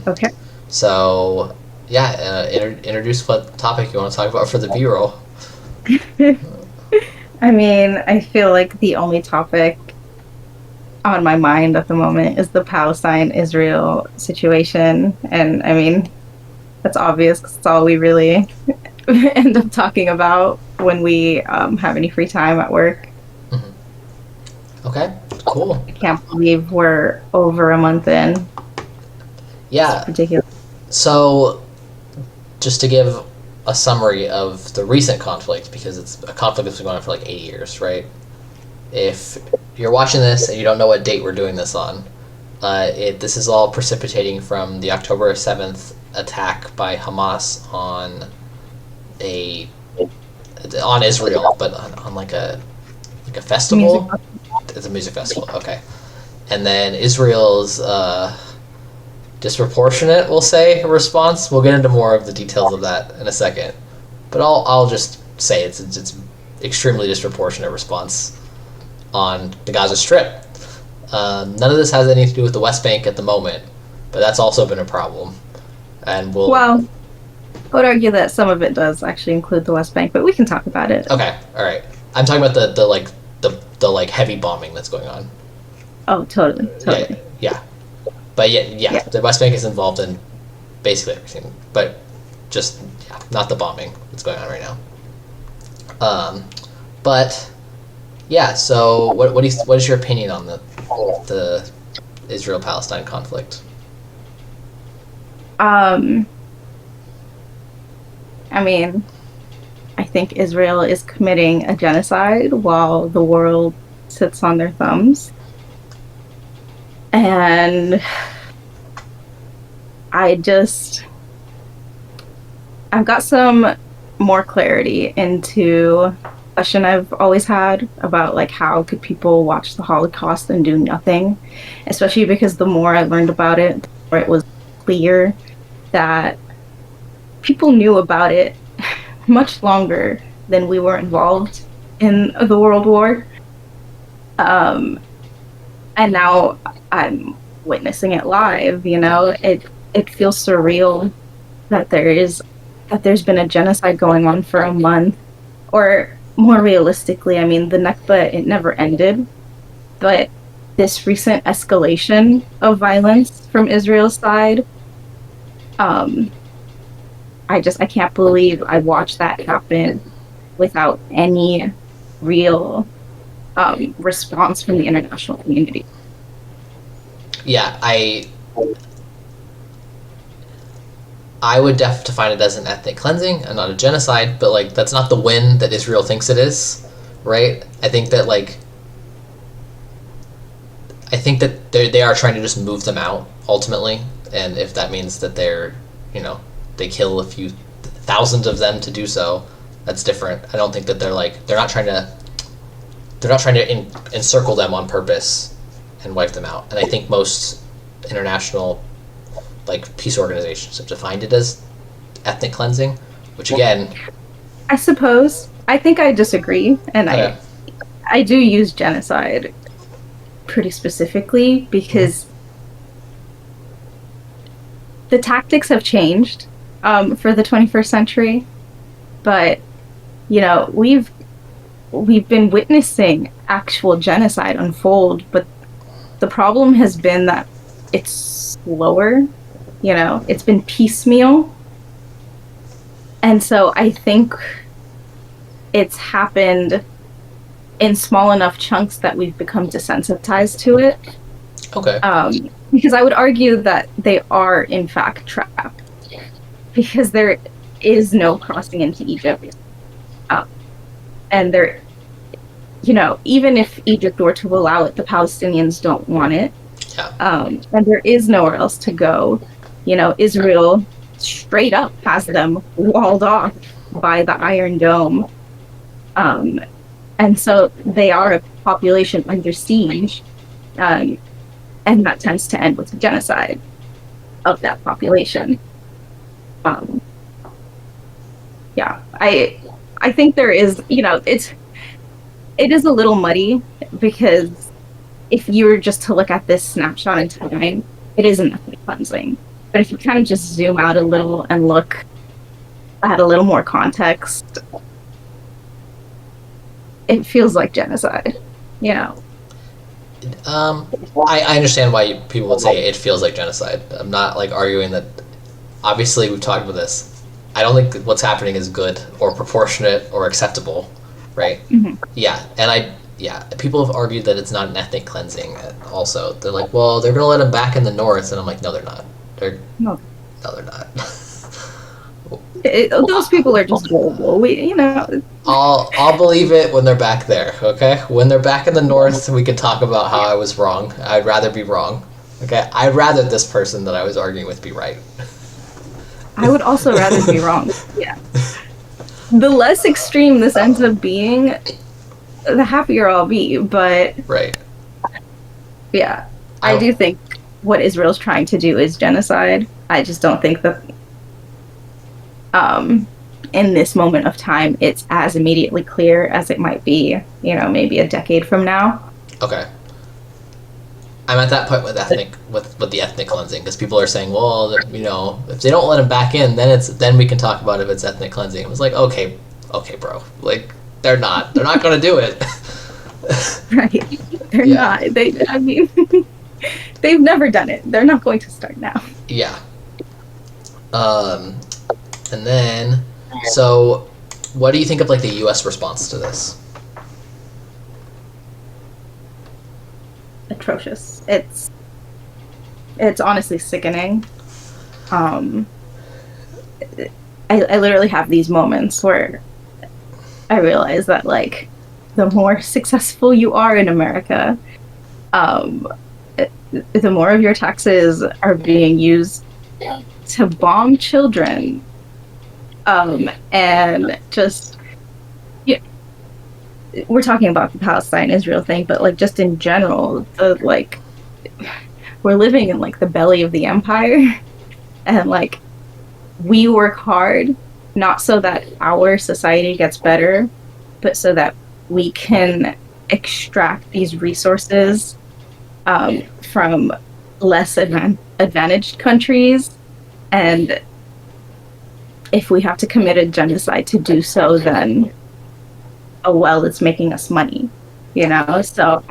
Okay. So, yeah, introduce what topic you want to talk about for the B-roll. I mean, I feel like the only topic on my mind at the moment is the Palestine-Israel situation. And I mean, that's obvious because it's all we really end up talking about when we have any free time at work. Okay, cool. I can't believe we're over a month in. Yeah. It's ridiculous. So, just to give a summary of the recent conflict, because it's a conflict that's been going on for like 8 years, right? If you're watching this and you don't know what date we're doing this on, this is all precipitating from the October 7th attack by Hamas on Israel, but on like a festival. It's a music festival, okay. And then Israel's disproportionate, we'll say, response. We'll get into more of the details of that in a second, but I'll just say it's extremely disproportionate response on the Gaza Strip. None of this has anything to do with the West Bank at the moment, but that's also been a problem. And well, I would argue that some of it does actually include the West Bank, but we can talk about it. Okay, all right. I'm talking about the heavy bombing that's going on. Oh, totally. Yeah. But yeah, the West Bank is involved in basically everything, but just not the bombing that's going on right now. But yeah, so what is your opinion on the Israel-Palestine conflict? I mean, I think Israel is committing a genocide while the world sits on their thumbs. And I've got some more clarity into a question I've always had about like how could people watch the Holocaust and do nothing, especially because the more I learned about it, the more it was clear that people knew about it much longer than we were involved in the World War. And now I'm witnessing it live, you know. It feels surreal that there's been a genocide going on for a month. Or more realistically, I mean, the Nakba, it never ended. But this recent escalation of violence from Israel's side, I can't believe I watched that happen without any real response from the international community. Yeah, I would define it as an ethnic cleansing and not a genocide, but like that's not the win that Israel thinks it is, right? I think that they are trying to just move them out ultimately, and if that means that they kill a few thousands of them to do so, that's different. I don't think that they're not trying to encircle them on purpose and wipe them out. And I think most international peace organizations have defined it as ethnic cleansing, which again, I suppose I think I disagree, and I do use genocide pretty specifically because the tactics have changed for the 21st century, but you know, we've been witnessing actual genocide unfold, but the problem has been that it's slower, you know, it's been piecemeal. And so I think it's happened in small enough chunks that we've become desensitized to it. Okay. Because I would argue that they are in fact trapped, because there is no crossing into Egypt. And there, you know, even if Egypt were to allow it, the Palestinians don't want it. Yeah. And there is nowhere else to go. You know, Israel straight up has them walled off by the Iron Dome. And so they are a population under siege. And that tends to end with genocide of that population. Yeah, I think there is, you know, it is a little muddy, because if you were just to look at this snapshot in time, it isn't ethnic cleansing. But if you kind of just zoom out a little and look at a little more context, it feels like genocide, you know. I understand why people would say it feels like genocide. I'm not like arguing that. Obviously, we've talked about this. I don't think what's happening is good or proportionate or acceptable, right? Mm-hmm. Yeah, and people have argued that it's not an ethnic cleansing. Also, they're like, well, they're gonna let them back in the north, and I'm like, no, they're not. No, they're not. Those people are just horrible. I'll believe it when they're back there. Okay, when they're back in the north, we can talk about how I was wrong. I'd rather be wrong. Okay, I'd rather this person that I was arguing with be right. I would also rather be wrong. Yeah. The less extreme this ends up being, the happier I'll be. But right. Yeah, I do think what Israel's trying to do is genocide. I just don't think that in this moment of time it's as immediately clear as it might be, maybe a decade from now. Okay. I'm at that point with the ethnic cleansing, because people are saying, well, if they don't let them back in, then we can talk about if it's ethnic cleansing. It was like, okay, bro, like they're not going to do it. Right. They're not. They've never done it. They're not going to start now. Yeah. And then, so what do you think of like the U.S. response to this? Atrocious. It's honestly sickening. I literally have these moments where I realize that like the more successful you are in America, the more of your taxes are being used to bomb children, and just we're talking about the Palestine-Israel thing, but like just in general, we're living in like the belly of the empire, and like we work hard not so that our society gets better, but so that we can extract these resources from less advantaged countries, and if we have to commit a genocide to do so, then it's making us money, So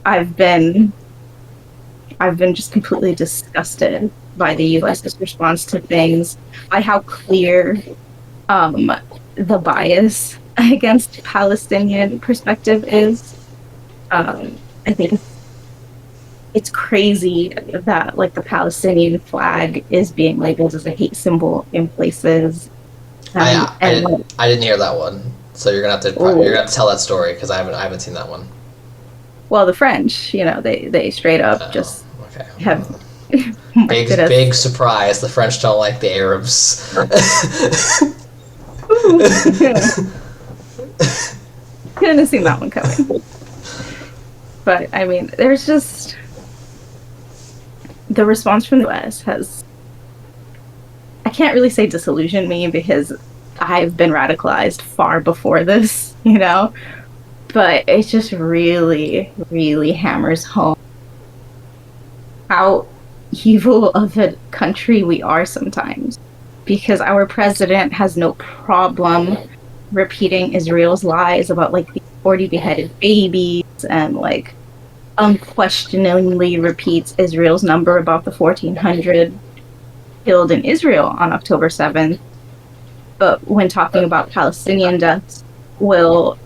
I've been just completely disgusted by the U.S.'s response to things, by how clear the bias against Palestinian perspective is. I think it's crazy that like the Palestinian flag is being labeled as a hate symbol in places. I didn't hear that one, so you're gonna have to tell that story, because I haven't seen that one. Well, the French, they straight up have big surprise. The French don't like the Arabs. Couldn't have seen that one coming. But I mean, there's just the response from the US has, I can't really say disillusioned me, because I've been radicalized far before this, but it just really, really hammers home how evil of a country we are sometimes, because our president has no problem repeating Israel's lies about like the 40 beheaded babies, and like unquestioningly repeats Israel's number about the 1,400 killed in Israel on October 7th. But when talking about Palestinian deaths, will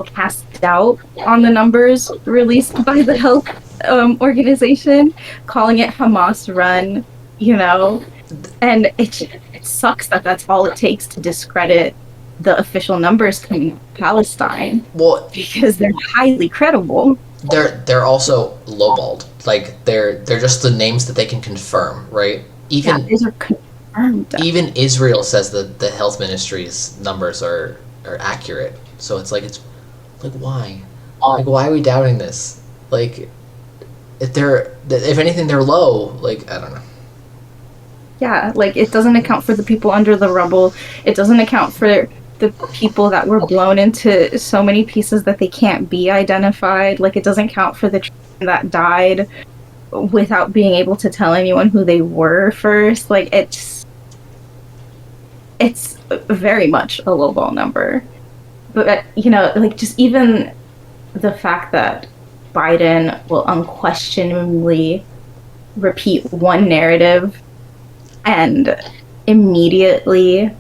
cast doubt on the numbers released by the health organization, calling it Hamas run, and it sucks that that's all it takes to discredit the official numbers coming from Palestine. Well, because they're highly credible. They're also lowballed. Like they're just the names that they can confirm, right? These are confirmed. Even Israel says that the health ministry's numbers are accurate. So it's like why? Like, why are we doubting this? Like, if anything, they're low. Like, I don't know. Yeah, like it doesn't account for the people under the rubble. It doesn't account for the people that were blown into so many pieces that they can't be identified. Like, it doesn't count for the children that died without being able to tell anyone who they were first. Like, it's very much a lowball number. But, like, just even the fact that Biden will unquestionably repeat one narrative and immediately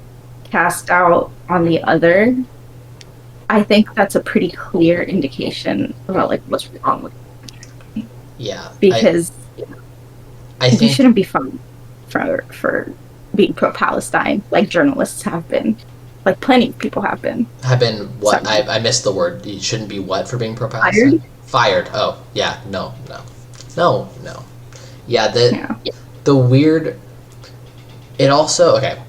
cast doubt on the other, I think that's a pretty clear indication about, like, what's wrong with it. Yeah. Because I think you shouldn't be fined for being pro-Palestine, like journalists have been. Like, plenty of people have been. Have been what? I missed the word. You shouldn't be what for being pro-Palestine? Fired. Oh, yeah. No. Yeah, the weird... It also... Okay.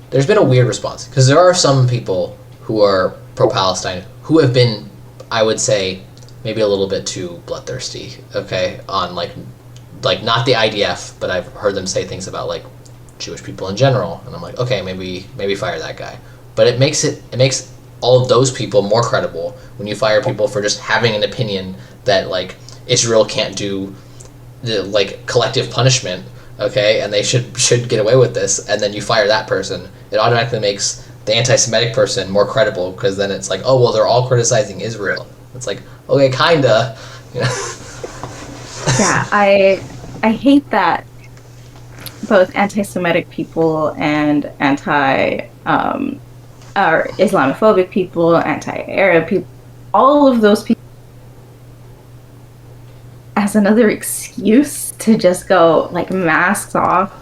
There's been a weird response. Because there are some people who are pro-Palestine who have been, I would say, maybe a little bit too bloodthirsty, okay? On, like not the IDF, but I've heard them say things about, like, Jewish people in general. And I'm like, okay, maybe fire that guy. But it makes all of those people more credible when you fire people for just having an opinion that, like, Israel can't do the, like, collective punishment, okay, and they should get away with this, and then you fire that person. It automatically makes the anti-Semitic person more credible, because then it's like, oh, well, they're all criticizing Israel. It's like, okay, kinda, you know. Yeah, I hate that both anti-Semitic people and or Islamophobic people, anti-Arab people, all of those people as another excuse to just go, like, masks off.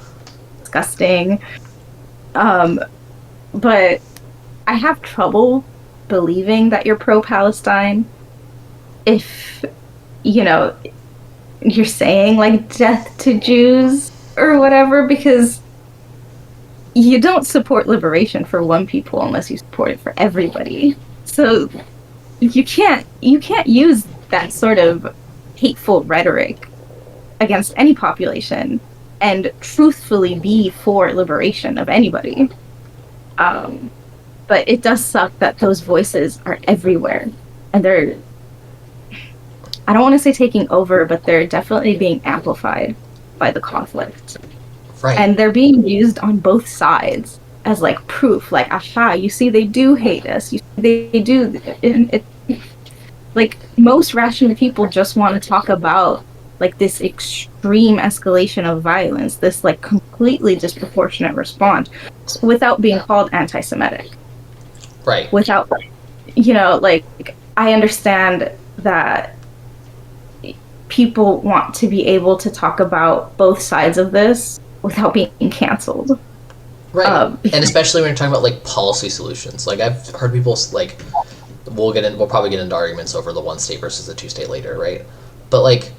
Disgusting. But I have trouble believing that you're pro-Palestine if, you're saying, like, death to Jews or whatever, because you don't support liberation for one people unless you support it for everybody. So you can't use that sort of hateful rhetoric against any population and truthfully be for liberation of anybody. But it does suck that those voices are everywhere, and they're, I don't want to say taking over, but they're definitely being amplified by the conflict. Right. And they're being used on both sides as, like, proof, like, aha, you see, they do hate us. You see, they do. Like, most rational people just want to talk about, like, this extreme escalation of violence, this, like, completely disproportionate response, without being called anti-Semitic. Right. Without, like, I understand that people want to be able to talk about both sides of this without being canceled. Right. And especially when you're talking about, like, policy solutions. Like, I've heard people, like, we'll probably get into arguments over the one state versus the two state later, right? But, like,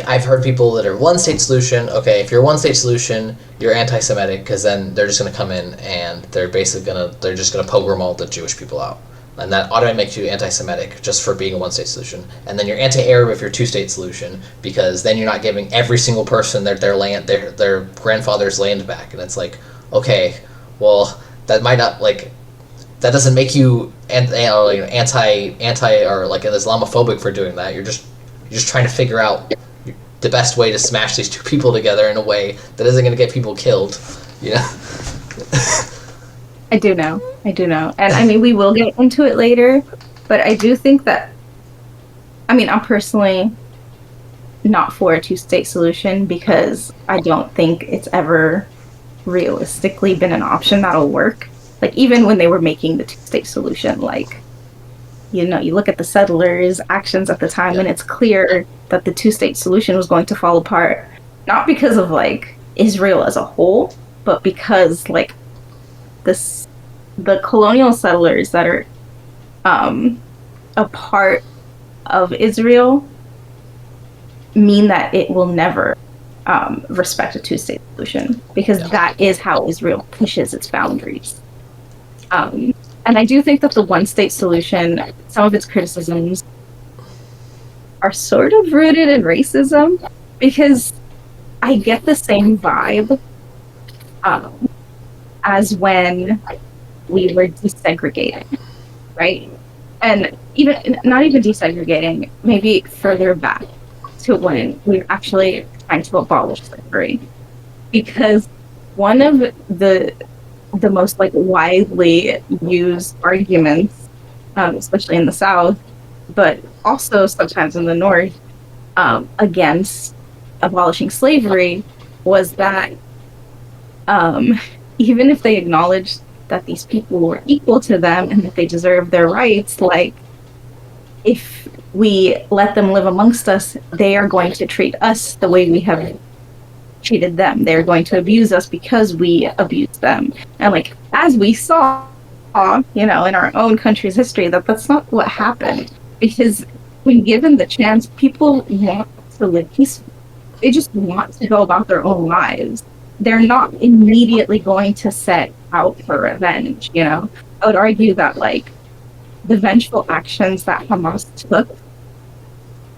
I've heard people that are one state solution. Okay, if you're one state solution, you're anti-Semitic, because then they're just going to come in and they're just going to pogrom all the Jewish people out, and that automatically makes you anti-Semitic just for being a one state solution. And then you're anti-Arab if you're two state solution, because then you're not giving every single person their land, their grandfather's land back. And it's like, okay, well, that might not, like, that doesn't make you anti or, like, an Islamophobic for doing that. You're just trying to figure out the best way to smash these two people together in a way that isn't going to get people killed, you know? I do know. And, I mean, we will get into it later, but I do think that, I mean, I'm personally not for a two-state solution, because I don't think it's ever realistically been an option that'll work. Like, even when they were making the two-state solution, like, you look at the settlers' actions at the time, and it's clear that the two-state solution was going to fall apart, not because of, like, Israel as a whole, but because, like, the colonial settlers that are a part of Israel mean that it will never respect a two-state solution, because that is how Israel pushes its boundaries. And I do think that the one-state solution, some of its criticisms are sort of rooted in racism, because I get the same vibe as when we were desegregating, right? and even not even desegregating, maybe further back to when we were actually trying to abolish slavery, because one of the most like widely used arguments, especially in the South, but also sometimes in the North, against abolishing slavery, was that even if they acknowledged that these people were equal to them and that they deserve their rights, like if we let them live amongst us, they are going to treat us the way we have treated them. They're going to abuse us because we abuse them. And like, as we saw, in our own country's history, that's not what happened. Because when given the chance, people want to live peacefully. They just want to go about their own lives. They're not immediately going to set out for revenge, I would argue that like the vengeful actions that Hamas took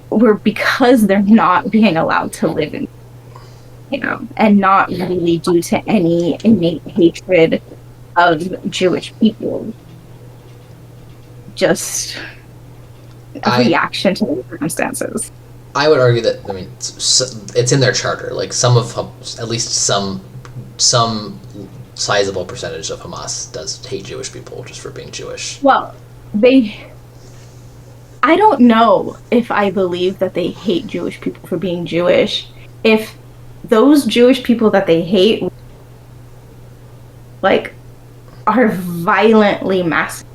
were because they're not being allowed to live in, and not really due to any innate hatred of Jewish people. Just a reaction to the circumstances. I would argue that, it's in their charter. Like at least some sizable percentage of Hamas does hate Jewish people just for being Jewish. Well, I don't know if I believe that they hate Jewish people for being Jewish. If those Jewish people that they hate, like, are violently masculine,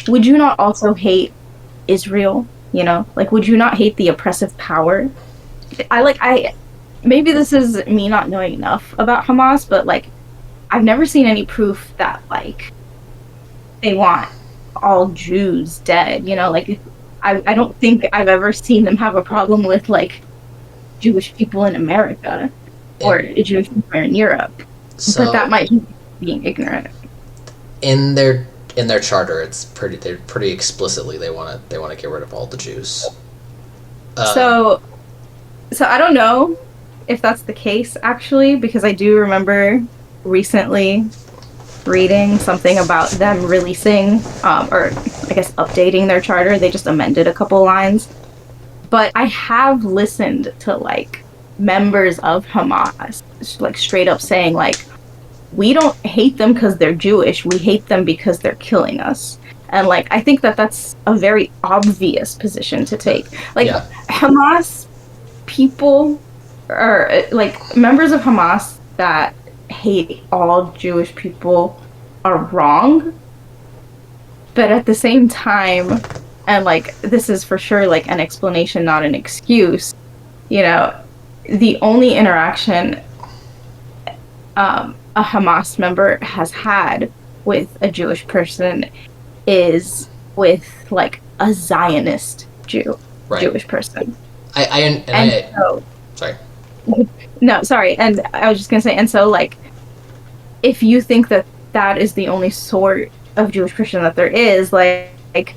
would you not also hate Israel? Would you not hate the oppressive power? Maybe this is me not knowing enough about Hamas, but like, I've never seen any proof that like they want all Jews dead. I don't think I've ever seen them have a problem with like Jewish people in America or Jewish people in Europe. But that might be being ignorant. In their charter, they're pretty explicitly they want to get rid of all the Jews. So I don't know if that's the case actually, because I do remember recently reading something about them releasing, or I guess updating their charter. They just amended a couple lines. But I have listened to like members of Hamas like straight up saying like, we don't hate them because they're Jewish. We hate them because they're killing us. And like, I think that that's a very obvious position to take. Like, yeah. Hamas people, or like members of Hamas that hate all Jewish people, are wrong. But at the same time, and like, this is for sure like an explanation, not an excuse, the only interaction a Hamas member has had with a Jewish person is with like a Zionist Jewish person. Sorry. No, sorry. And I was just gonna say, and so like, if you think that that is the only sort of Jewish Christian that there is, like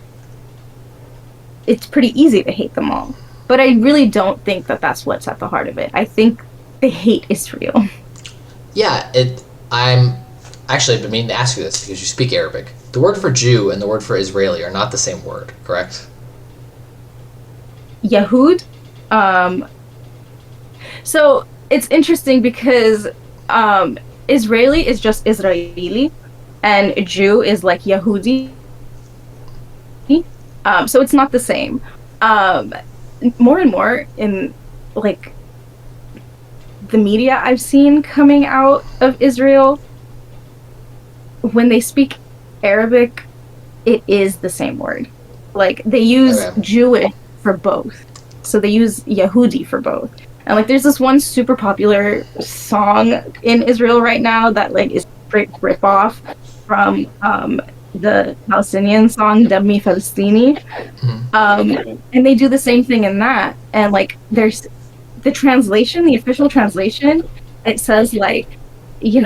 it's pretty easy to hate them all. But I really don't think that that's what's at the heart of it. I think they hate Israel. Yeah, I'm actually been meaning to ask you this because you speak Arabic. The word for Jew and the word for Israeli are not the same word, correct? Yahud. So it's interesting because Israeli is just Israeli, and Jew is like Yahudi. So it's not the same. More and more in like the media I've seen coming out of Israel, when they speak Arabic, it is the same word. Like, they use Jewish for both. So they use Yehudi for both. And like, there's this one super popular song in Israel right now that like is a straight rip-off from the Palestinian song Dami Falastini. And they do the same thing in that. And like, there's the translation, the official translation, it says like, the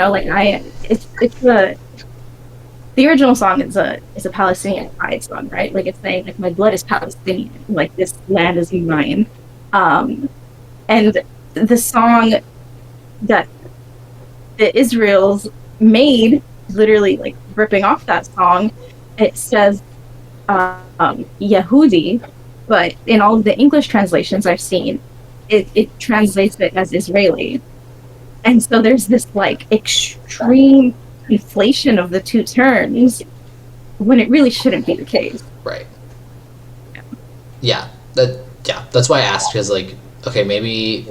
original song is a Palestinian pride song, right? Like, it's saying like, my blood is Palestinian, like this land is mine. And the song that the Israels made, literally like ripping off that song, it says Yehudi, but in all of the English translations I've seen, it translates it as Israeli. And so there's this like extreme inflation of the two terms when it really shouldn't be the case. Right. Yeah. That's why I asked, because like, okay, maybe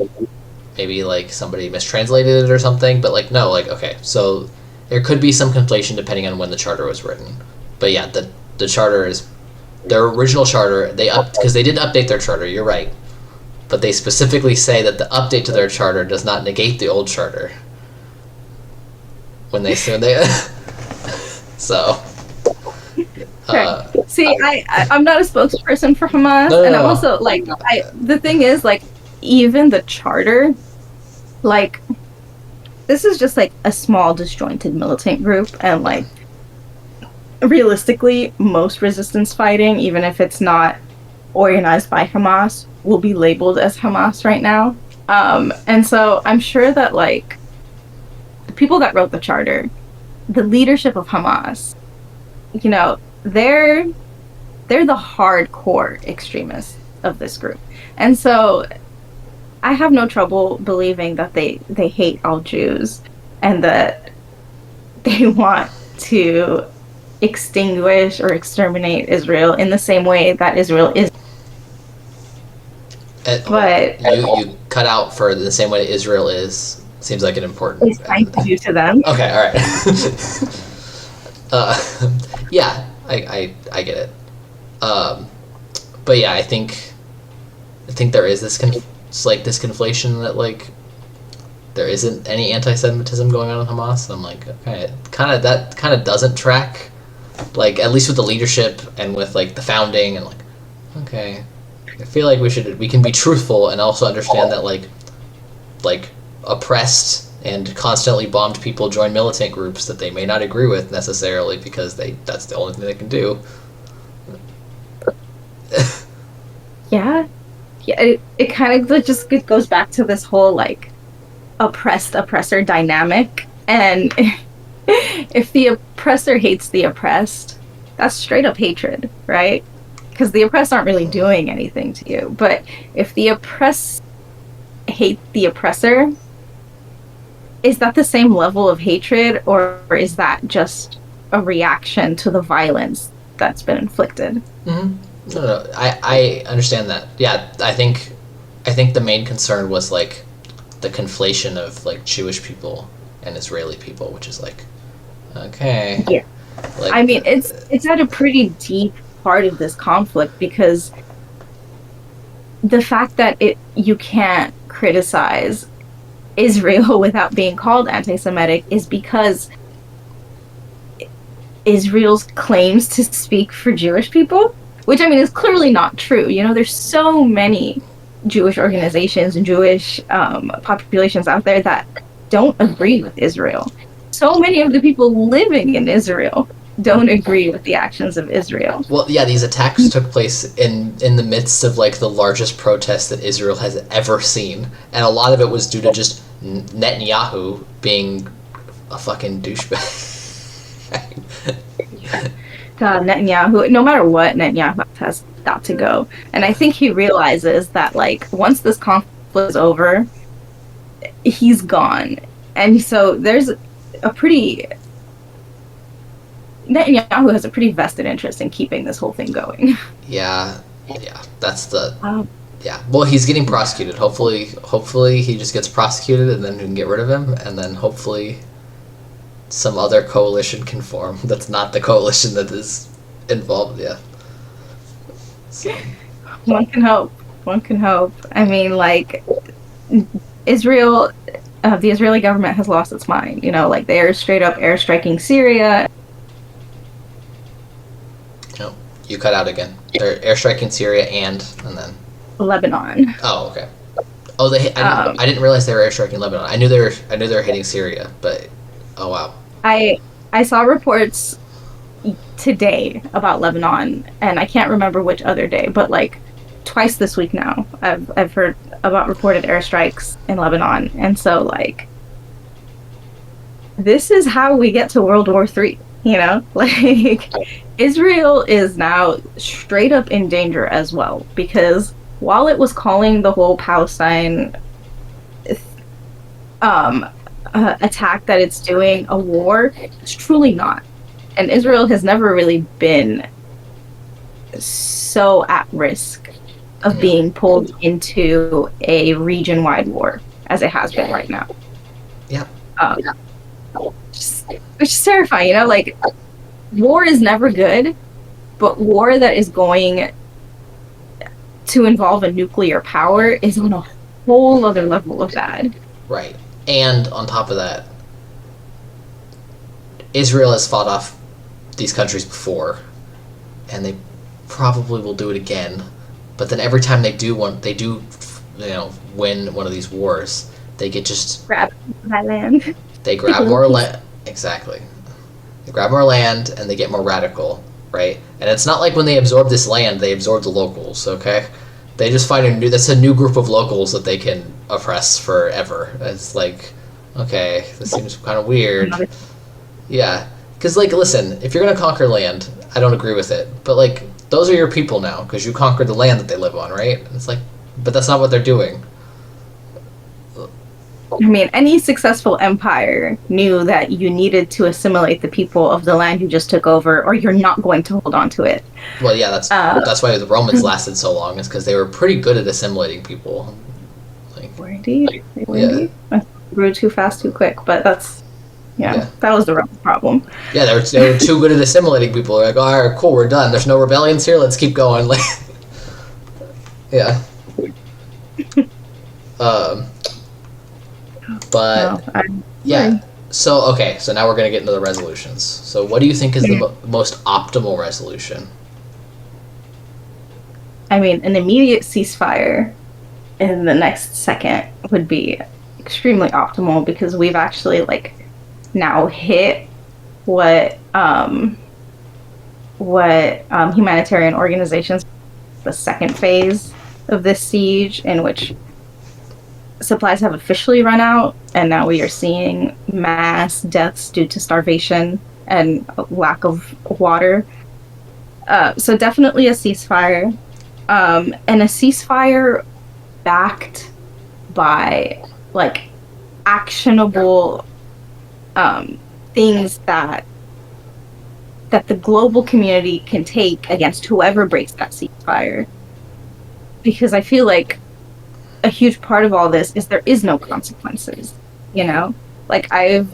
like somebody mistranslated it or something, but like no, like okay, so there could be some conflation depending on when the charter was written. But yeah, the charter is their original charter. Because they did update their charter. You're right, but they specifically say that the update to their charter does not negate the old charter. When they say they, so. See, I'm not a spokesperson for Hamas, and I'm also like, the thing is, like, even the charter, like, this is just like a small disjointed militant group, and like, realistically, most resistance fighting, even if it's not organized by Hamas, will be labeled as Hamas right now. And so I'm sure that like the people that wrote the charter, the leadership of Hamas, you know, they're the hardcore extremists of this group. And so I have no trouble believing that they hate all Jews and that they want to extinguish or exterminate Israel in the same way that Israel is. But you cut out for the same way Israel is. Seems like an important. It's trying to do to them. Okay, all right. Yeah, I get it. But yeah, I think there is this this conflation that like there isn't any anti-Semitism going on in Hamas. And I'm like, okay, that kind of doesn't track, like at least with the leadership and with like the founding, and like, okay, I feel like we can be truthful and also understand that like oppressed and constantly bombed people join militant groups that they may not agree with necessarily because that's the only thing they can do. Yeah, it kind of just goes back to this whole like oppressor dynamic, and if the oppressor hates the oppressed, that's straight up hatred, right? Because the oppressed aren't really doing anything to you. But if the oppressed hate the oppressor, is that the same level of hatred, or is that just a reaction to the violence that's been inflicted? Mm-hmm. No, I understand that. Yeah, I think the main concern was like the conflation of like Jewish people and Israeli people, which is like, okay. Yeah. Like, I mean, it's at a pretty deep part of this conflict, because the fact that you can't criticize Israel without being called anti-Semitic is because Israel's claims to speak for Jewish people, which I mean is clearly not true. You know, there's so many Jewish organizations and Jewish populations out there that don't agree with Israel. So many of the people living in Israel don't agree with the actions of Israel. Well, yeah, these attacks took place in the midst of like the largest protest that Israel has ever seen, and a lot of it was due to just Netanyahu being a fucking douchebag. God, Netanyahu, no matter what, Netanyahu has got to go. And I think he realizes that like once this conflict is over, he's gone. And so there's Netanyahu has a pretty vested interest in keeping this whole thing going. Yeah, that's the... Yeah, well, he's getting prosecuted. Hopefully he just gets prosecuted and then we can get rid of him, and then hopefully some other coalition can form that's not the coalition that is involved, yeah. So. One can hope. I mean, like, Israel, the Israeli government has lost its mind, you know, like they are straight up airstriking Syria. No, you cut out again. They're airstriking Syria and then Lebanon. Oh, okay. Oh, I didn't realize they were airstriking Lebanon. I knew they were hitting Syria, but oh wow. I saw reports today about Lebanon, and I can't remember which other day, but like twice this week now I've heard about reported airstrikes in Lebanon. And so like this is how we get to World War III. You know, like Israel is now straight up in danger as well, because while it was calling the whole Palestine attack that it's doing a war, it's truly not. And Israel has never really been so at risk of being pulled into a region-wide war as it has been right now. Yeah. Which is terrifying, you know, like, war is never good, but war that is going to involve a nuclear power is on a whole other level of bad. Right. And on top of that, Israel has fought off these countries before, and they probably will do it again. But then every time they do, win one of these wars, they get just grab my land. They grab more land. Exactly. They grab more land and they get more radical, right? And it's not like when they absorb this land, they absorb the locals. Okay, they just find that's a new group of locals that they can oppress forever. It's like, okay, this seems kind of weird. Yeah, because like, listen, if you're gonna conquer land, I don't agree with it, but like, those are your people now because you conquered the land that they live on, right? It's like, but that's not what they're doing. I mean, any successful empire knew that you needed to assimilate the people of the land you just took over, or you're not going to hold on to it. Well, yeah, that's why the Romans lasted so long, is because they were pretty good at assimilating people. Like, indeed. I grew too fast, too quick, but that's that was the Roman problem. Yeah, they were too good at assimilating people. They're like, all right, cool, we're done. There's no rebellions here. Let's keep going. Like, yeah. But yeah, so now we're gonna get into the resolutions. So what do you think is the most optimal resolution? I mean, an immediate ceasefire in the next second would be extremely optimal, because we've actually like now hit what humanitarian organizations, the second phase of this siege, in which supplies have officially run out, and now we are seeing mass deaths due to starvation and lack of water. So definitely a ceasefire, and a ceasefire backed by like actionable things that the global community can take against whoever breaks that ceasefire. Because I feel like a huge part of all this is there is no consequences, you know? Like, I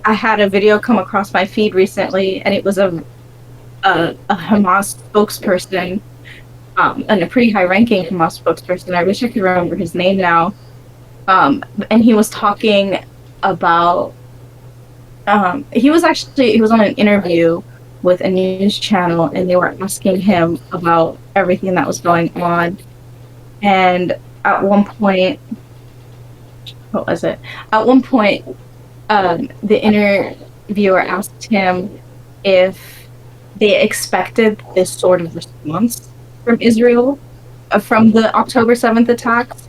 had a video come across my feed recently, and it was a Hamas spokesperson, and a pretty high-ranking Hamas spokesperson. I wish I could remember his name now. And he was talking about, he was on an interview with a news channel, and they were asking him about everything that was going on. And at one point, the interviewer asked him if they expected this sort of response from Israel, from the October 7th attacks.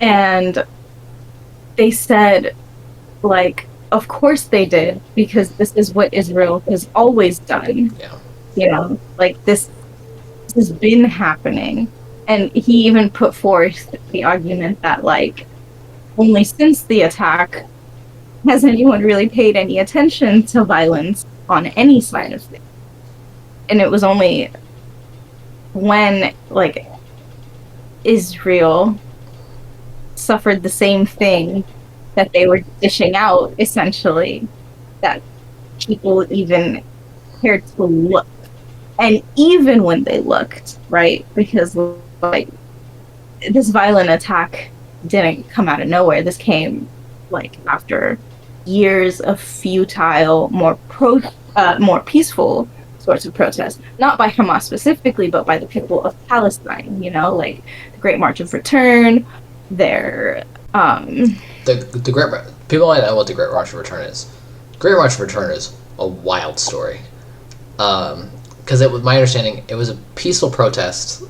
And they said, like, of course they did, because this is what Israel has always done. Yeah. You know, like, this has been happening. And he even put forth the argument that, like, only since the attack has anyone really paid any attention to violence on any side of it. And it was only when, like, Israel suffered the same thing that they were dishing out, essentially, that people even cared to look. And even when they looked, right, because, like, this violent attack didn't come out of nowhere. This came, like, after years of futile, more peaceful sorts of protests, not by Hamas specifically, but by the people of Palestine. You know, like the Great March of Return. The Great people might know what the Great March of Return is. Great March of Return is a wild story. Because it was my understanding, it was a peaceful protest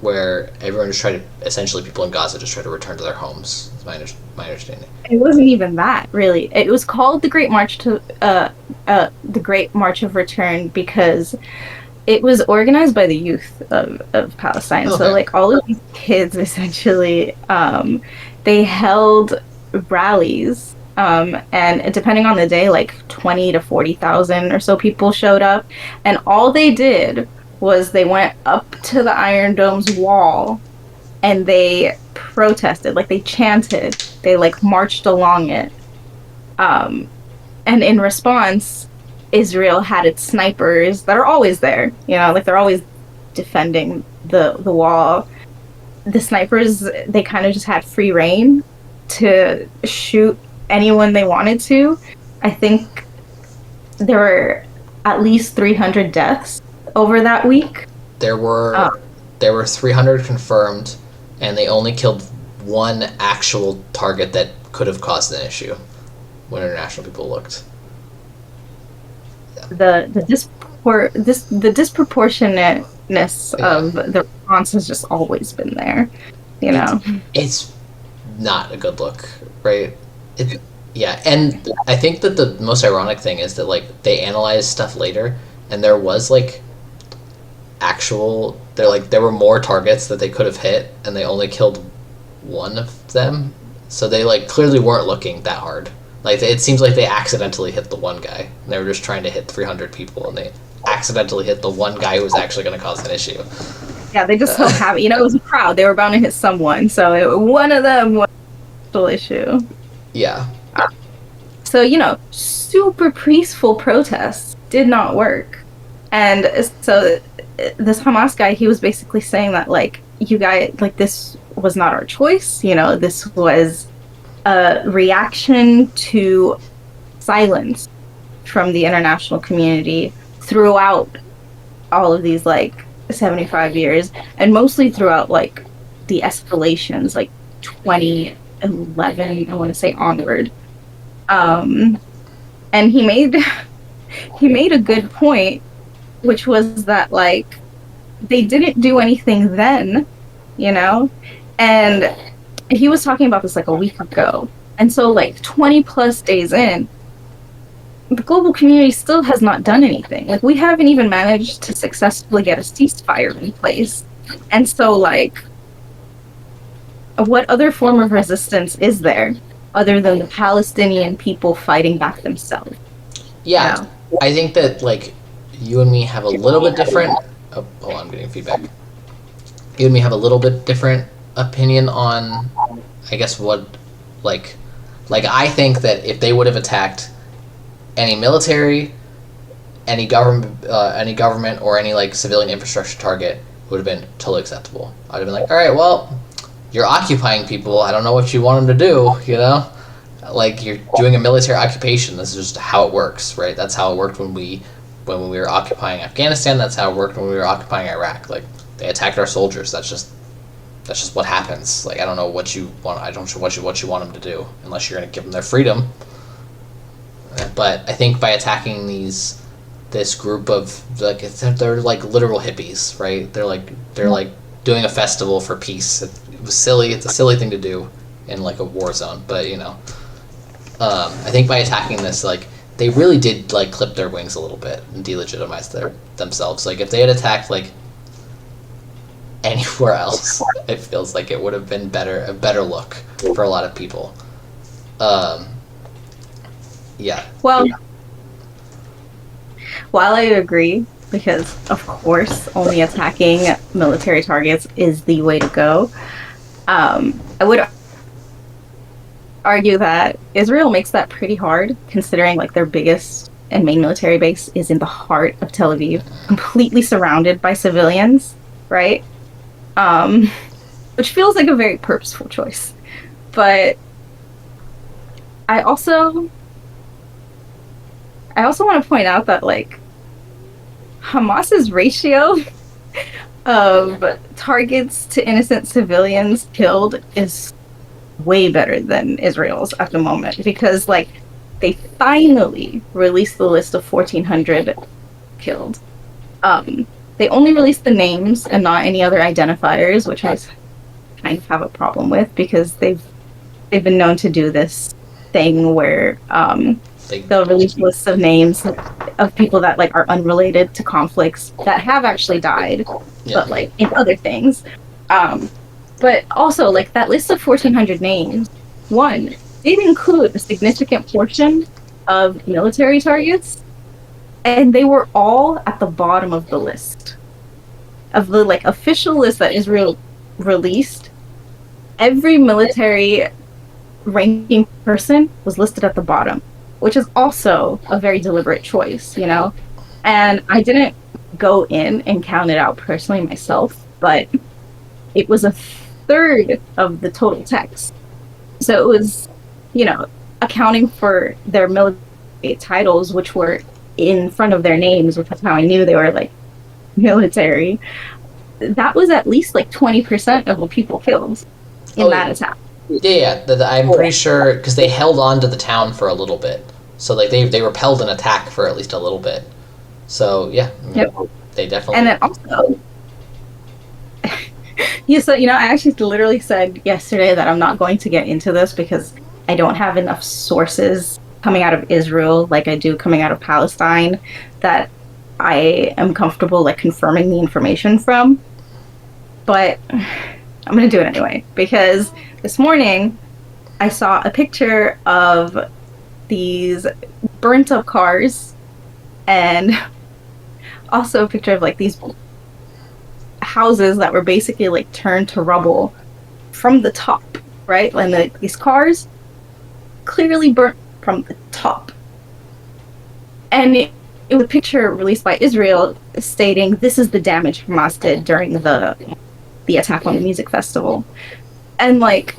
where everyone just tried to, essentially people in Gaza just tried to return to their homes. Is my understanding. It wasn't even that, really. It was called the Great March of Return because it was organized by the youth of Palestine. Okay. So, like, all of these kids, essentially, they held rallies, and depending on the day, like 20 to 40,000 or so people showed up. And all they did was they went up to the Iron Dome's wall and they protested, like they chanted, they like marched along it. And in response, Israel had its snipers that are always there, like they're always defending the wall. The snipers, they kind of just had free reign to shoot anyone they wanted to. I think there were at least 300 deaths over that week. There were 300 confirmed, and they only killed one actual target that could have caused an issue when international people looked. The disproportionateness of the response has just always been there, It's not a good look, right? And I think that the most ironic thing is that, like, they analyzed stuff later, and there was, like, there were more targets that they could have hit, and they only killed one of them. So they, like, clearly weren't looking that hard. Like, it seems like they accidentally hit the one guy. And they were just trying to hit 300 people, and they accidentally hit the one guy who was actually going to cause an issue. Yeah, they just so happy. It was a crowd. They were bound to hit someone. So one of them was an actual issue. Yeah. So, super peaceful protests did not work. And so this Hamas guy, he was basically saying that, like, you guys, like, this was not our choice. This was a reaction to silence from the international community throughout all of these, like, 75 years, and mostly throughout, like, the escalations, like 2011, I want to say, onward. And he made a good point, which was that, like, they didn't do anything then, and he was talking about this like a week ago. And so, like, 20 plus days in, the global community still has not done anything. Like, we haven't even managed to successfully get a ceasefire in place. And so, like, what other form of resistance is there other than the Palestinian people fighting back themselves? Yeah. I think that, like, you and me have a little bit different... Oh, hold on, I'm getting feedback. You and me have a little bit different opinion on, I guess, what, like, I think that if they would have attacked any military, any government, or any, like, civilian infrastructure target, it would have been totally acceptable. I'd have been like, all right, well, you're occupying people. I don't know what you want them to do, Like, you're doing a military occupation. This is just how it works, right? That's how it worked when we were occupying Afghanistan. That's how it worked when we were occupying Iraq. Like, they attacked our soldiers. That's just what happens. Like, I don't know what you want. I don't know what you want them to do, unless you're going to give them their freedom. But I think by attacking this group of, like, they're like literal hippies, right? They're like doing a festival for peace. It was silly. It's a silly thing to do in, like, a war zone. But I think by attacking this, like, they really did, like, clip their wings a little bit and delegitimize themselves. Like, if they had attacked, like, anywhere else, it feels like it would have been a better look for a lot of people. Yeah. Well, while I agree, because of course only attacking military targets is the way to go, I would argue that Israel makes that pretty hard, considering, like, their biggest and main military base is in the heart of Tel Aviv, completely surrounded by civilians, right? Which feels like a very purposeful choice. But I also want to point out that, like, Hamas's ratio of targets to innocent civilians killed is way better than Israel's at the moment, because, like, they finally released the list of 1,400 killed. they only released the names and not any other identifiers, which I kind of have a problem with, because they've been known to do this thing where they'll release lists of names of people that like are unrelated to conflicts that have actually died, but like in other things. But also, like, that list of 1,400 names, one, did include a significant portion of military targets, and they were all at the bottom of the list. Of the, like, official list that Israel released, every military ranking person was listed at the bottom, which is also a very deliberate choice, you know? And I didn't go in and count it out personally myself, but it was a third of the total text. So it was, you know, accounting for their military titles, which were in front of their names, which is how I knew they were like military. That was at least like 20% of the people killed in that attack. Yeah, I'm pretty sure, because they held on to the town for a little bit. So like they repelled an attack for at least a little bit. So yeah, they definitely. And then also, yeah, so, you know, I actually literally said yesterday that I'm not going to get into this because I don't have enough sources coming out of Israel like I do coming out of Palestine that I am comfortable like confirming the information from. But I'm going to do it anyway, because this morning I saw a picture of these burnt up cars and also a picture of like these houses that were basically like turned to rubble from the top, right? And these cars clearly burnt from the top. And it was a picture released by Israel stating this is the damage Hamas did during the attack on the music festival. And like,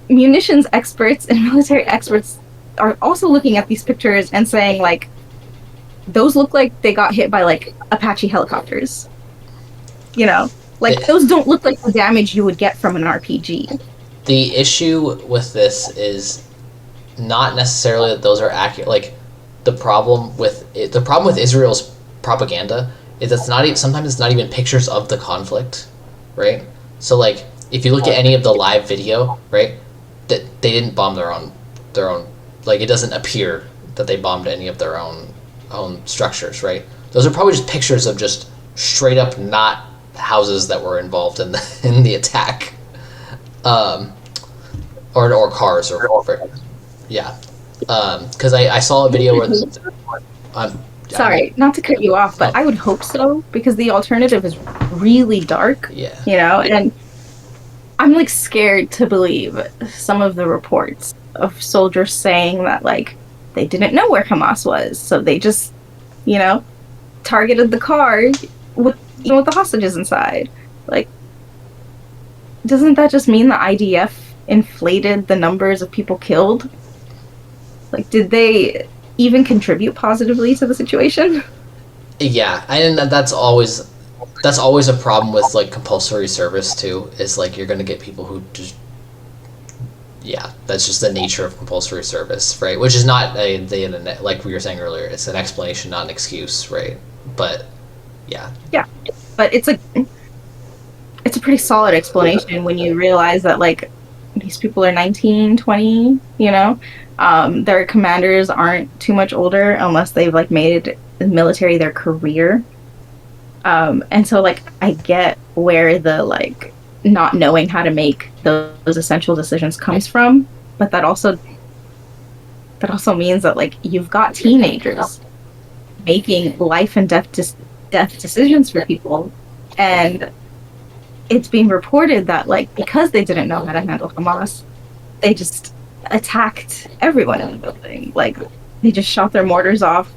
munitions experts and military experts are also looking at these pictures and saying like, those look like they got hit by like Apache helicopters. You know, like those don't look like the damage you would get from an RPG. The issue with this is not necessarily that those are accurate. Like the problem with Israel's propaganda is sometimes it's not even pictures of the conflict, right? So like if you look at any of the live video, right, that they didn't bomb their own like it doesn't appear that they bombed any of their own structures, right? Those are probably just pictures of just straight up not houses that were involved in the attack, or cars or yeah, because I saw a video where sorry, not to cut you off, but I would hope so, because the alternative is really dark. Yeah, you know, and I'm like scared to believe some of the reports of soldiers saying that like they didn't know where Hamas was, so they just, you know, targeted the car with the hostages inside. Like, doesn't that just mean the IDF inflated the numbers of people killed? Like, did they even contribute positively to the situation? Yeah, and that's always a problem with like compulsory service too. Is like you're gonna get people who just that's just the nature of compulsory service, right? Which is not like we were saying earlier. It's an explanation, not an excuse, right? But yeah, but it's a pretty solid explanation when you realize that like these people are 19, 20, you know, their commanders aren't too much older unless they've like made the military their career, and so like I get where the like not knowing how to make those essential decisions comes from, but that also means that like you've got teenagers making life and death decisions for people, and it's being reported that like because they didn't know how to handle Hamas, they just attacked everyone in the building. Like they just shot their mortars off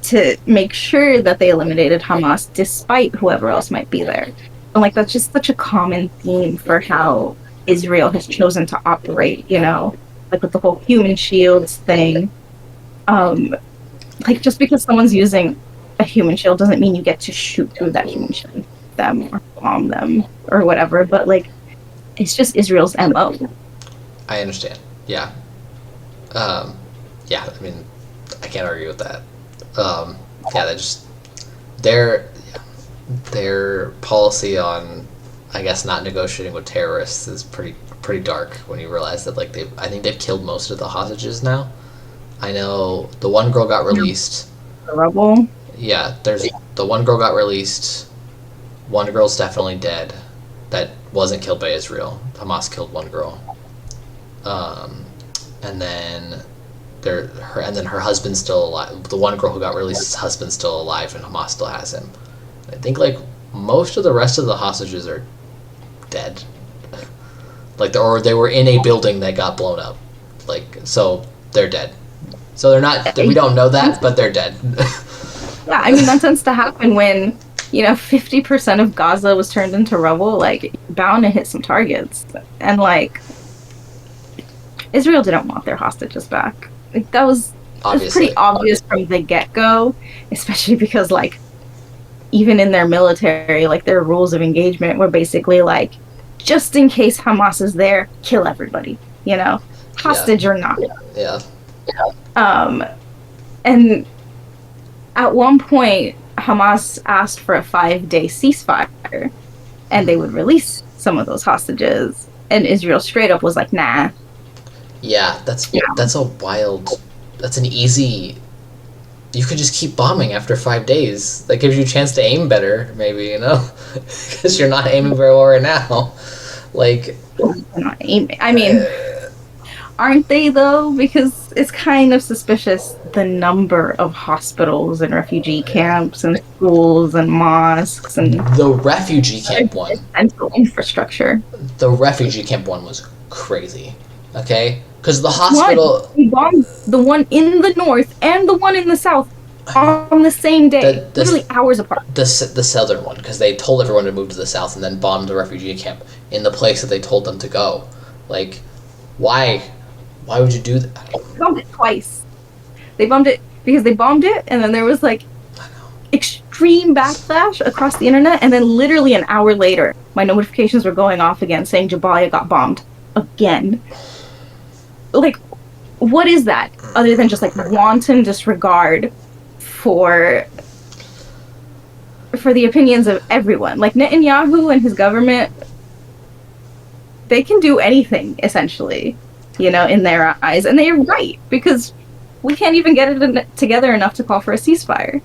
to make sure that they eliminated Hamas despite whoever else might be there. And like that's just such a common theme for how Israel has chosen to operate, you know, like with the whole human shields thing. Like just because someone's using a human shield doesn't mean you get to shoot through that human shield them or bomb them or whatever, but like it's just Israel's MO. I understand. Yeah. I mean, I can't argue with that. That just their policy on, I guess, not negotiating with terrorists is pretty dark when you realize that like I think they've killed most of the hostages now. I know the one girl got released. The rebel. Yeah, there's the one girl got released. One girl's definitely dead. That wasn't killed by Israel. Hamas killed one girl. And then her husband's still alive. The one girl who got released, his husband's still alive, and Hamas still has him. I think like most of the rest of the hostages are dead. Like or they were in a building that got blown up. Like so they're dead. So they're not. We don't know that, but they're dead. Yeah, I mean that tends to happen when 50% of Gaza was turned into rubble. Like bound to hit some targets, and like Israel didn't want their hostages back. Like, that was pretty obvious from the get-go, especially because like even in their military, like their rules of engagement were basically like, just in case Hamas is there, kill everybody. Hostage or not. Yeah. And at one point, Hamas asked for a 5-day ceasefire, and they would release some of those hostages. And Israel straight up was like, nah. Yeah, that's a wild. That's an easy. You could just keep bombing after 5 days. That gives you a chance to aim better, maybe, because you're not aiming very well right now. Like, I'm not aiming. I mean, aren't they though? Because it's kind of suspicious the number of hospitals and refugee camps and schools and mosques and the refugee camp one. Essential infrastructure. The refugee camp one was crazy. Okay. Because the hospital... We bombed the one in the north and the one in the south on the same day. Literally hours apart. The southern one, because they told everyone to move to the south and then bombed the refugee camp in the place that they told them to go. Like, why? Why would you do that? They bombed it twice. They bombed it because they bombed it, and then there was, like, extreme backlash across the internet, and then literally an hour later, my notifications were going off again saying Jabalia got bombed. Again. Like, what is that other than just like wanton disregard for the opinions of everyone? Like Netanyahu and his government, they can do anything essentially, in their eyes, and they're right, because we can't even get it together enough to call for a ceasefire,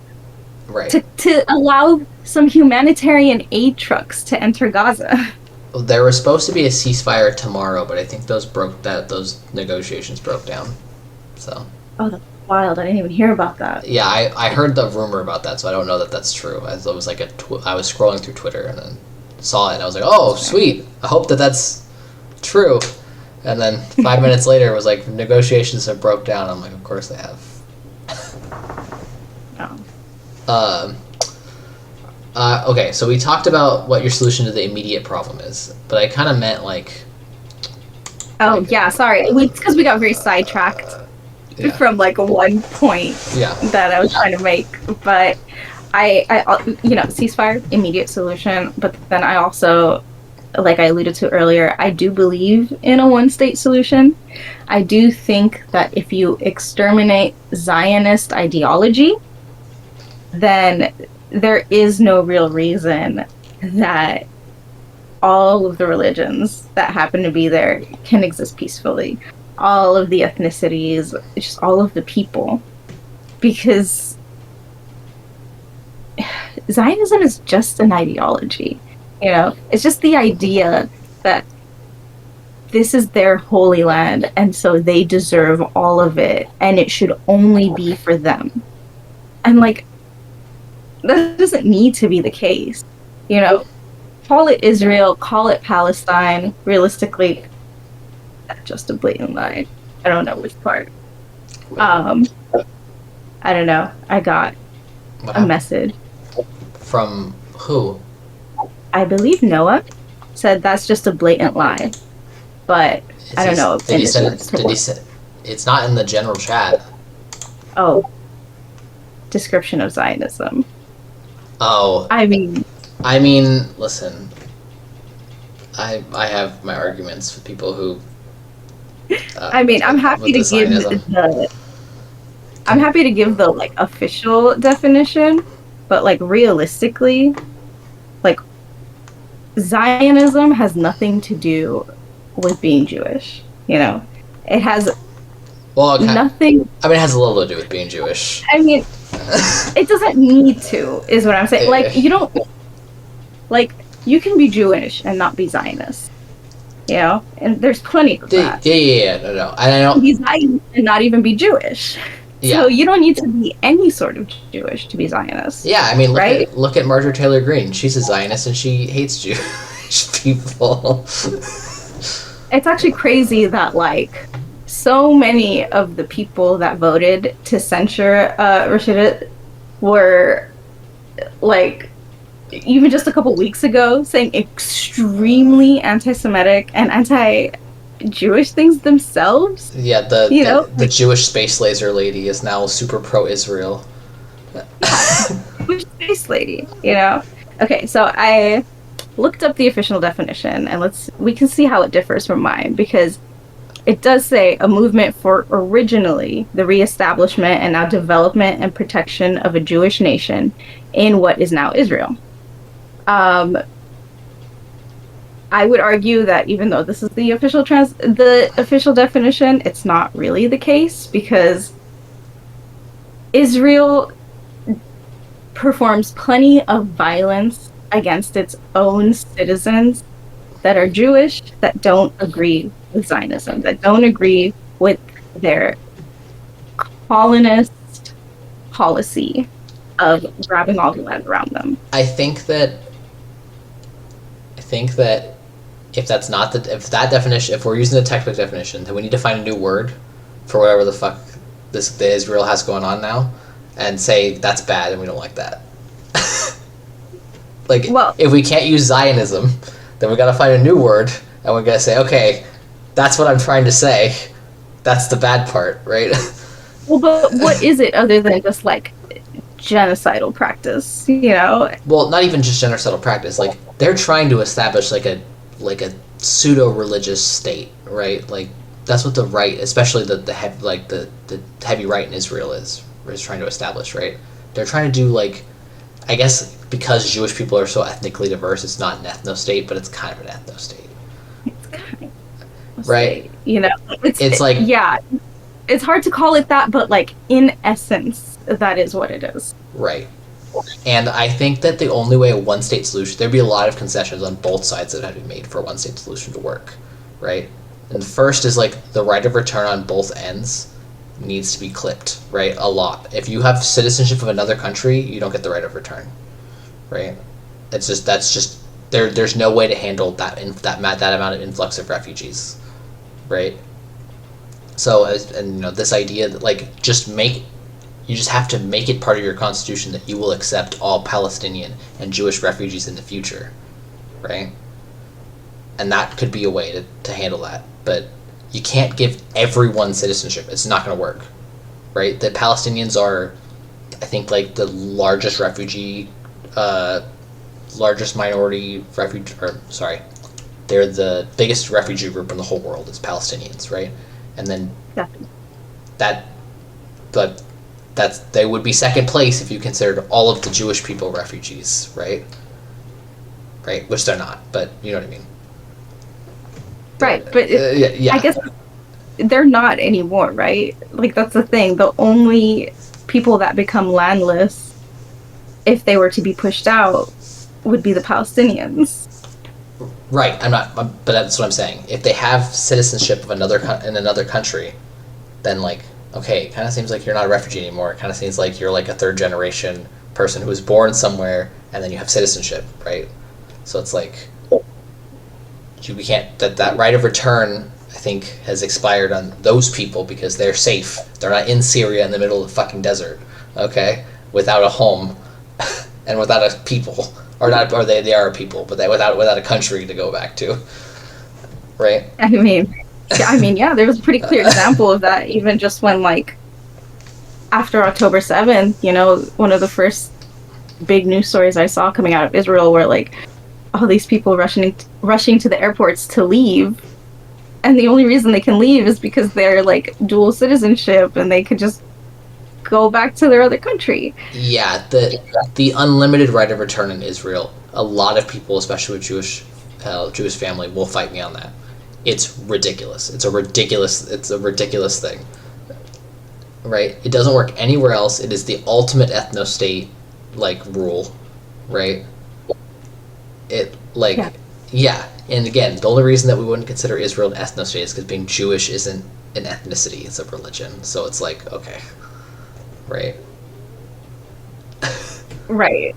right? To allow some humanitarian aid trucks to enter Gaza. There was supposed to be a ceasefire tomorrow, but I think those negotiations broke down. So. Oh, that's wild! I didn't even hear about that. Yeah, I heard the rumor about that, so I don't know that that's true. I was like I was scrolling through Twitter and then saw it, and I was like, oh, sweet! I hope that that's true. And then 5 minutes later, it was like negotiations have broke down. I'm like, of course they have. Oh. Okay, so we talked about what your solution to the immediate problem is, but I kind of meant like... Oh, yeah, sorry. It's because we got very sidetracked from, like, one point that I was trying to make. But I ceasefire, immediate solution, but then I also, like I alluded to earlier, I do believe in a one-state solution. I do think that if you exterminate Zionist ideology, then there is no real reason that all of the religions that happen to be there can exist peacefully. All of the ethnicities, just all of the people. Because Zionism is just an ideology. It's just the idea that this is their holy land, and so they deserve all of it, and it should only be for them. And, like, that doesn't need to be the case. Call it Israel, call it Palestine. Realistically, that's just a blatant lie. I don't know which part. I don't know. I got a message. From who? I believe Noah said that's just a blatant lie. But I don't know. Did he say it's not in the general chat? Oh. Description of Zionism. Oh. I mean, listen. I have my arguments with people who. I'm happy to give the like official definition, but like realistically, like Zionism has nothing to do with being Jewish. You know, it has nothing. I mean, it has a little to do with being Jewish. I mean, it doesn't need to, is what I'm saying. Like, you don't, like, you can be Jewish and not be Zionist. You know, and there's plenty of that. Yeah. No. I don't. Be Zionist and not even be Jewish. Yeah. So you don't need to be any sort of Jewish to be Zionist. Yeah, I mean, right? Look at Marjorie Taylor Greene. She's a Zionist and she hates Jewish people. It's actually crazy that, like, so many of the people that voted to censure Rashida were, like, even just a couple weeks ago, saying extremely anti-Semitic and anti-Jewish things themselves. Yeah, the Jewish space laser lady is now super pro-Israel. Jewish space lady, you know? Okay, so I looked up the official definition, and we can see how it differs from mine, because it does say a movement for originally the reestablishment and now development and protection of a Jewish nation in what is now Israel. I would argue that even though this is the official definition, it's not really the case, because Israel performs plenty of violence against its own citizens that are Jewish, that don't agree with Zionism, that don't agree with their colonist policy of grabbing all the land around them. I think that if that definition, if we're using the textbook definition, then we need to find a new word for whatever the fuck the Israel has going on now, and say that's bad and we don't like that. Like, well, if we can't use Zionism, then we got to find a new word, and we're gonna say, okay, that's what I'm trying to say. That's the bad part, right? Well, but what is it other than just like genocidal practice? You know? Well, not even just genocidal practice. Like, they're trying to establish like a pseudo-religious state, right? Like, that's what the right, especially the heavy right in Israel is trying to establish, right? They're trying to do, like, I guess because Jewish people are so ethnically diverse, it's not an ethno-state, but it's kind of an ethno-state. It's kind of right? State, you know? It's like... Yeah. It's hard to call it that, but, like, in essence, that is what it is. Right. And I think that the only way a one-state solution... There'd be a lot of concessions on both sides that have to be made for a one-state solution to work, right? And the first is, like, the right of return on both ends needs to be clipped, right? A lot. If you have citizenship of another country, you don't get the right of return, right? That's just there's no way to handle that amount of influx of refugees, right? So, this idea that, like, you just have to make it part of your constitution that you will accept all Palestinian and Jewish refugees in the future, right? And that could be a way to handle that, but you can't give everyone citizenship. It's not going to work, right? The Palestinians are, I think, like, the largest minority refugee, they're the biggest refugee group in the whole world is Palestinians, right? And then they would be second place if you considered all of the Jewish people refugees, right? Right, which they're not, but you know what I mean. Right, but yeah. I guess they're not anymore, right? Like, that's the thing. The only people that become landless, if they were to be pushed out, would be the Palestinians. Right, but that's what I'm saying. If they have citizenship of another country, then, like, okay, it kind of seems like you're not a refugee anymore. It kind of seems like you're like a third generation person who was born somewhere, and then you have citizenship, right? So it's like, we can't, that right of return, I think, has expired on those people because they're safe. They're not in Syria in the middle of the fucking desert, okay, without a home and without a people, or they are a people, but without a country to go back to, right? I mean, yeah, there was a pretty clear example of that, even just when, like, after October 7th, you know, one of the first big news stories I saw coming out of Israel were, like, all these people rushing to the airports to leave, and the only reason they can leave is because they're, like, dual citizenship, and they could just go back to their other country. Yeah, the unlimited right of return in Israel. A lot of people, especially with Jewish family, will fight me on that. It's ridiculous. It's a ridiculous thing. Right? It doesn't work anywhere else. It is the ultimate ethno-state like rule, right? Yeah. And again, the only reason that we wouldn't consider Israel an ethno-state is because being Jewish isn't an ethnicity; it's a religion. So it's like, okay, right? Right.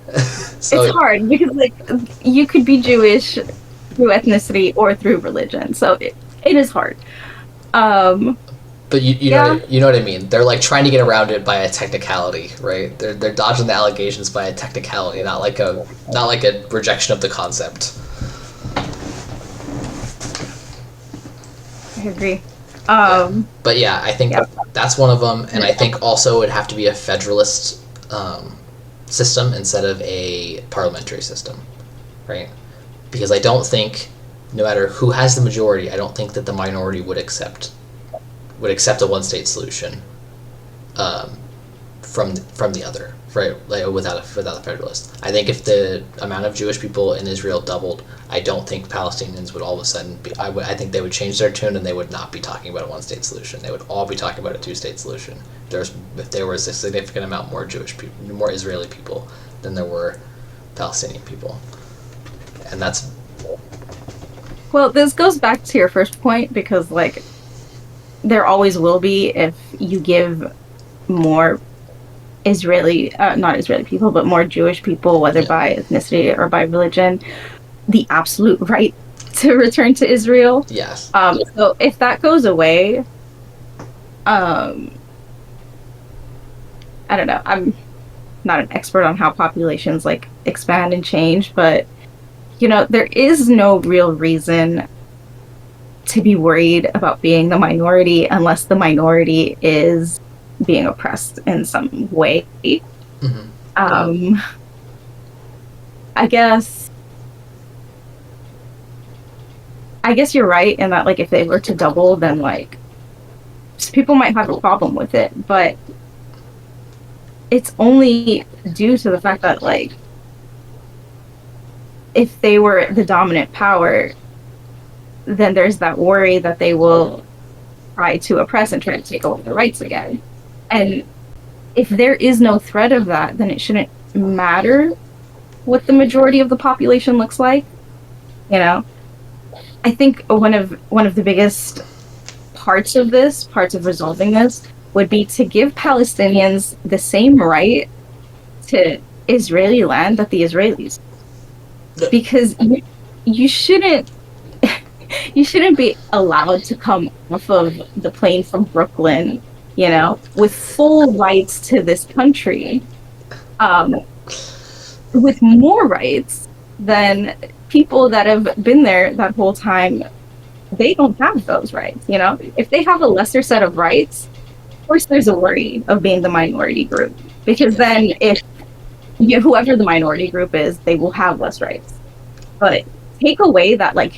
So It's hard because like you could be Jewish through ethnicity or through religion, so it is hard. but Yeah. you know what I mean. They're like trying to get around it by a technicality, right? They're dodging the allegations by a technicality, not like a rejection of the concept. I agree. But yeah, I think that's one of them, and I think also it would have to be a federalist system instead of a parliamentary system, right? Because I don't think, no matter who has the majority, I don't think that the minority would accept a one-state solution from the other, right? Like without a federalist. I think if the amount of Jewish people in Israel doubled, I don't think Palestinians would all of a sudden be. I think they would change their tune and they would not be talking about a one-state solution. They would all be talking about a two-state solution. If there was a significant amount more Jewish people, more Israeli people than there were Palestinian people, and that's. Well, this goes back to your first point because like there always will be if you give more not Israeli people, but more Jewish people, whether by ethnicity or by religion, the absolute right to return to Israel. Yes. So if that goes away, I don't know. I'm not an expert on how populations like expand and change, but there is no real reason to be worried about being the minority unless the minority is being oppressed in some way. Mm-hmm. I guess you're right in that like if they were to double, then like people might have a problem with it, but it's only due to the fact that like if they were the dominant power, then there's that worry that they will try to oppress and try to take over their rights again. And if there is no threat of that, then it shouldn't matter what the majority of the population looks like. I think one of the biggest parts of resolving this would be to give Palestinians the same right to Israeli land that the Israelis. Because you shouldn't be allowed to come off of the plane from Brooklyn, with full rights to this country, with more rights than people that have been there that whole time. They don't have those rights, If they have a lesser set of rights, of course there's a worry of being the minority group. Because then if whoever the minority group is, they will have less rights. But take away that like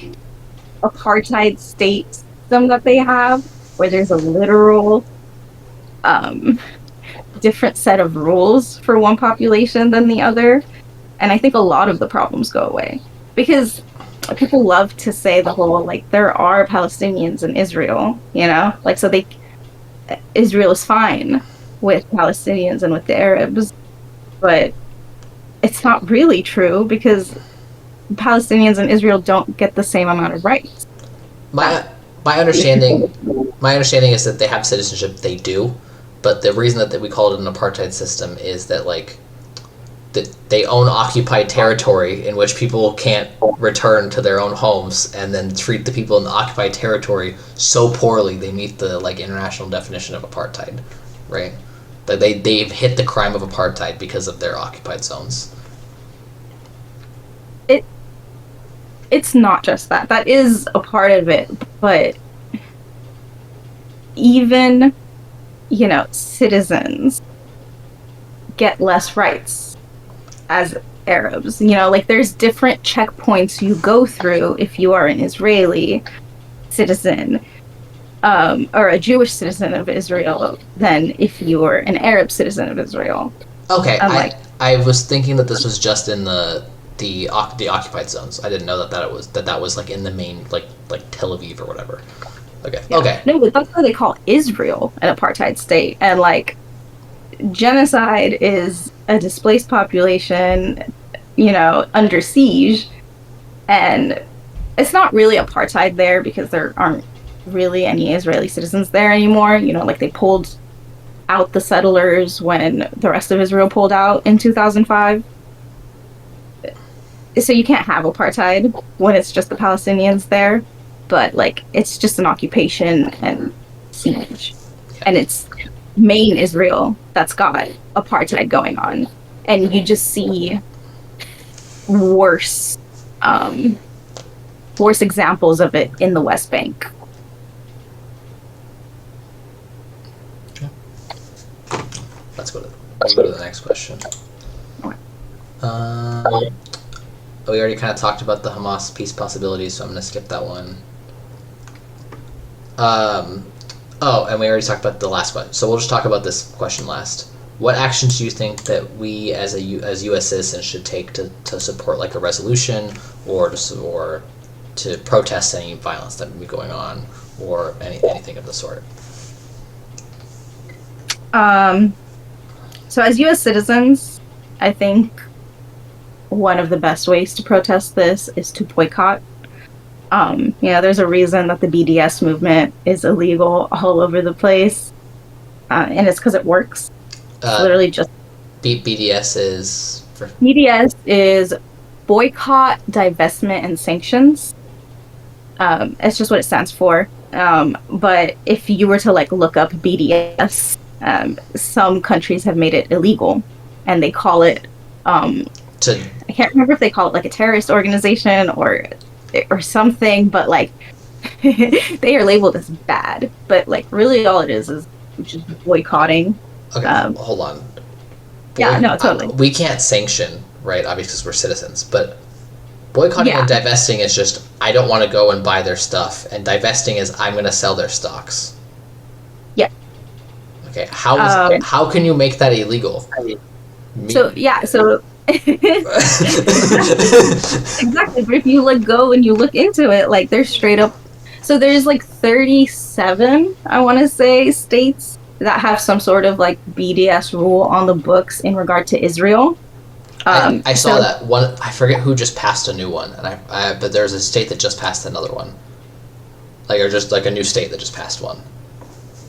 apartheid state system that they have, where there's a literal different set of rules for one population than the other, and I think a lot of the problems go away. Because people love to say the whole like there are Palestinians in Israel, like so Israel is fine with Palestinians and with the Arabs, but it's not really true because Palestinians in Israel don't get the same amount of rights. My understanding is that they have citizenship. They do, but the reason that we call it an apartheid system is that like that they own occupied territory in which people can't return to their own homes, and then treat the people in the occupied territory so poorly they meet the like international definition of apartheid, right? That they've hit the crime of apartheid because of their occupied zones. It's not just that. That is a part of it, but even, citizens get less rights as Arabs. Like there's different checkpoints you go through if you are an Israeli citizen or a Jewish citizen of Israel than if you were an Arab citizen of Israel. Okay, Like, I was thinking that this was just in the occupied zones. I didn't know that was like in the main like Tel Aviv or whatever. Okay. yeah. Okay. No, but that's why they call Israel an apartheid state. And like, genocide is a displaced population, under siege, and it's not really apartheid there because there aren't really any Israeli citizens there anymore. Like they pulled out the settlers when the rest of Israel pulled out in 2005. So you can't have apartheid when it's just the Palestinians there, but like it's just an occupation and siege, and it's main Israel that's got apartheid going on, and you just see worse examples of it in the West Bank. Let's go to the next question. We already kind of talked about the Hamas peace possibilities, so I'm going to skip that one. And we already talked about the last one, so we'll just talk about this question last. What actions do you think that we as U.S. citizens should take to support like a resolution or to protest any violence that may be going on or anything of the sort? So as U.S. citizens, I think one of the best ways to protest this is to boycott. There's a reason that the BDS movement is illegal all over the place, and it's because it works. It's literally just BDS is BDS is boycott, divestment, and sanctions. It's just what it stands for. But if you were to like look up BDS, some countries have made it illegal, and they call it. I can't remember if they call it like a terrorist organization or something, but like they are labeled as bad. But like really, all it is just boycotting. Okay, hold on. Totally. We can't sanction, right? Obviously, because we're citizens, but boycotting and divesting is just I don't want to go and buy their stuff, and divesting is I'm going to sell their stocks. Yeah. Okay. How can you make that illegal? So exactly. But if you like go and you look into it, like there's straight up. So there's like 37, I want to say, states that have some sort of like BDS rule on the books in regard to Israel. I saw that one. I forget who just passed a new one, and but there's a state that just passed another one, or just like a new state that just passed one.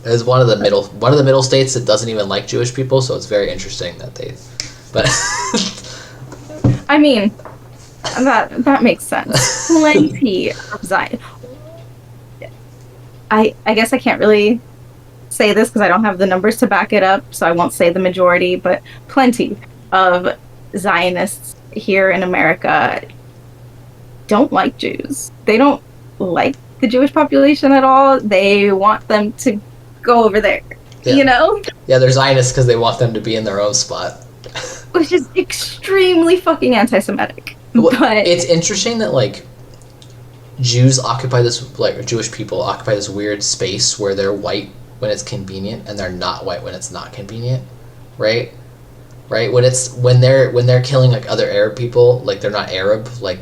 It's one of the middle states that doesn't even like Jewish people, so it's very interesting that they. But I mean, that makes sense. Plenty of Zion. I guess I can't really say this because I don't have the numbers to back it up, so I won't say the majority, but plenty of Zionists here in America don't like Jews. They don't like the Jewish population at all. They want them to go over there, Yeah, they're Zionists because they want them to be in their own spot. Which is extremely fucking anti-Semitic. Well, but it's interesting that like Jews occupy this, like Jewish people occupy this weird space where they're white when it's convenient and they're not white when it's not convenient, right? When they're killing like other Arab people, like they're not Arab, like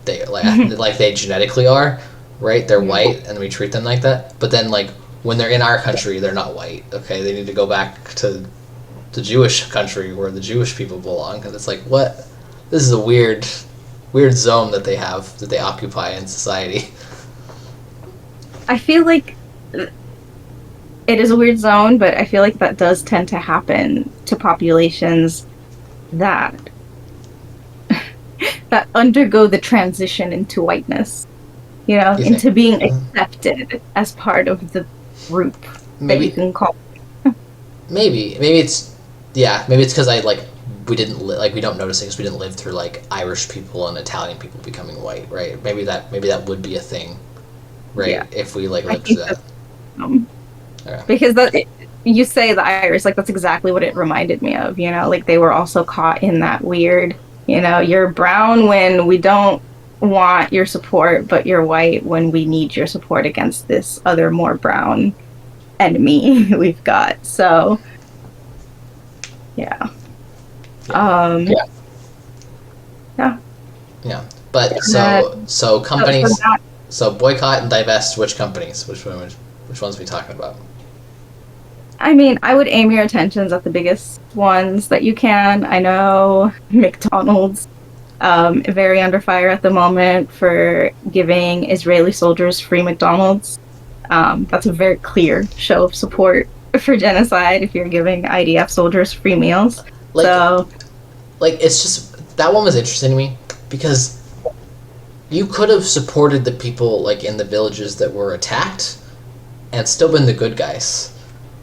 they like they genetically are, right? They're white and we treat them like that. But then like when they're in our country, they're not white. Okay, they need to go back to the Jewish country where the Jewish people belong, because it's like, what? This is a weird zone that they occupy in society. I feel like it is a weird zone, but I feel like that does tend to happen to populations that undergo the transition into whiteness, into being accepted as part of the group that you can call. Maybe it's because we don't notice it because we didn't live through like Irish people and Italian people becoming white, right? Maybe that would be a thing, right? Yeah. If we like lived through that. Because you say the Irish, like that's exactly what it reminded me of. Like they were also caught in that weird, you're brown when we don't want your support, but you're white when we need your support against this other more brown enemy we've got. So yeah. Yeah. Yeah. Yeah. But so companies so boycott and divest which companies? Which ones are we talking about? I mean, I would aim your attentions at the biggest ones that you can. I know McDonald's, very under fire at the moment for giving Israeli soldiers free McDonald's. That's a very clear show of support for genocide if you're giving IDF soldiers free meals. It's just, that one was interesting to me because you could have supported the people like in the villages that were attacked and still been the good guys.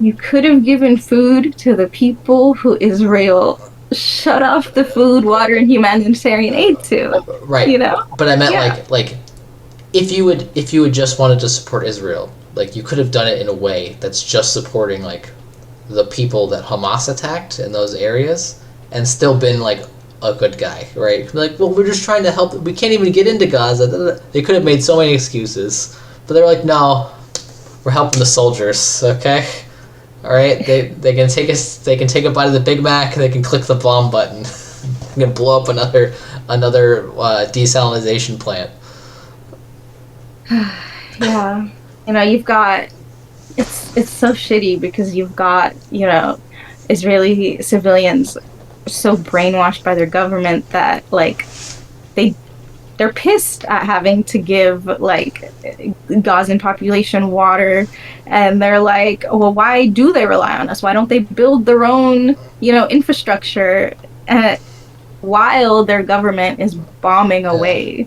You could have given food to the people who Israel shut off the food, water, and humanitarian aid to. Right. You know? But I meant like if you had just wanted to support Israel, like you could have done it in a way that's just supporting like the people that Hamas attacked in those areas and still been like a good guy, right? Like, well, we're just trying to help. We can't even get into Gaza. They could have made so many excuses, but they're like, no, we're helping the soldiers, okay? All right, they can take us. They can take a bite of the Big Mac. They can click the bomb button. They can blow up another desalinization plant. Yeah, you've got. It's so shitty because you've got Israeli civilians so brainwashed by their government that like they're pissed at having to give like Gazan population water, and they're like, well, why do they rely on us? Why don't they build their own infrastructure while their government is bombing away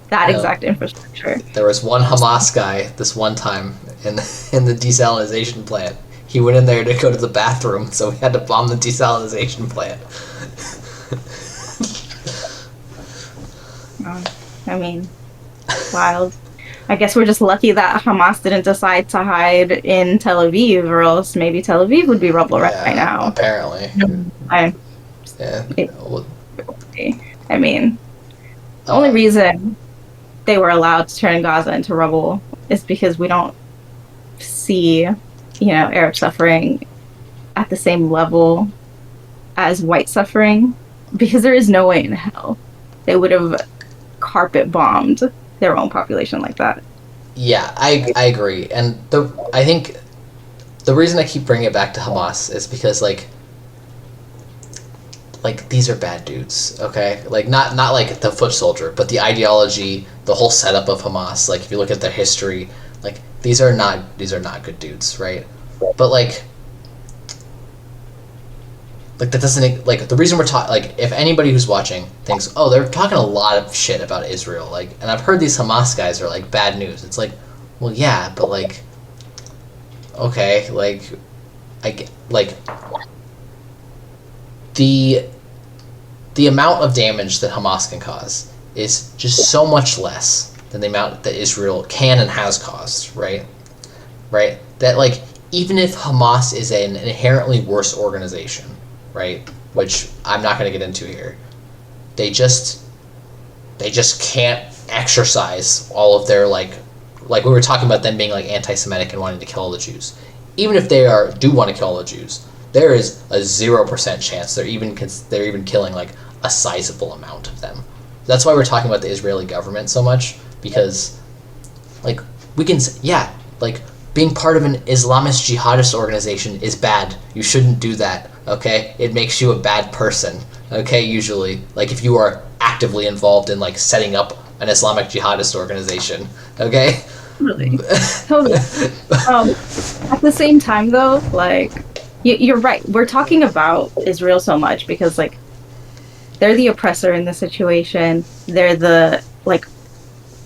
that exact infrastructure? There was one Hamas guy this one time in the desalinization plant. He went in there to go to the bathroom, so we had to bomb the desalinization plant. I mean, wild. I guess we're just lucky that Hamas didn't decide to hide in Tel Aviv, or else maybe Tel Aviv would be rubble right now. Apparently. I mean, the only reason they were allowed to turn Gaza into rubble is because we don't see, Arab suffering at the same level as white suffering, because there is no way in hell they would have carpet bombed their own population like that. Yeah, I agree, and I think the reason I keep bringing it back to Hamas is because like these are bad dudes, okay? Like not like the foot soldier, but the ideology, the whole setup of Hamas. Like if you look at their history, like these are not good dudes, right? But like that doesn't, like, the reason we're talking, like, if anybody who's watching thinks, oh, they're talking a lot of shit about Israel, like, and I've heard these Hamas guys are, like, bad news. It's like, well, yeah, but, like, okay, like, I get, like, the amount of damage that Hamas can cause is just so much less than the amount that Israel can and has caused, right? Right? That, like, even if Hamas is an inherently worse organization, right, which I'm not going to get into here, they just can't exercise all of their, like we were talking about them being, like, anti-Semitic and wanting to kill all the Jews. Even if they do want to kill all the Jews, there is a 0% chance they're even killing, like, a sizable amount of them. That's why we're talking about the Israeli government so much, because, like, we can, yeah, like, being part of an Islamist jihadist organization is bad. You shouldn't do that, okay? It makes you a bad person, okay, usually. Like, if you are actively involved in, like, setting up an Islamic jihadist organization, okay? Totally. At the same time, though, like, you're right. We're talking about Israel so much because, like, they're the oppressor in the situation. They're the, like,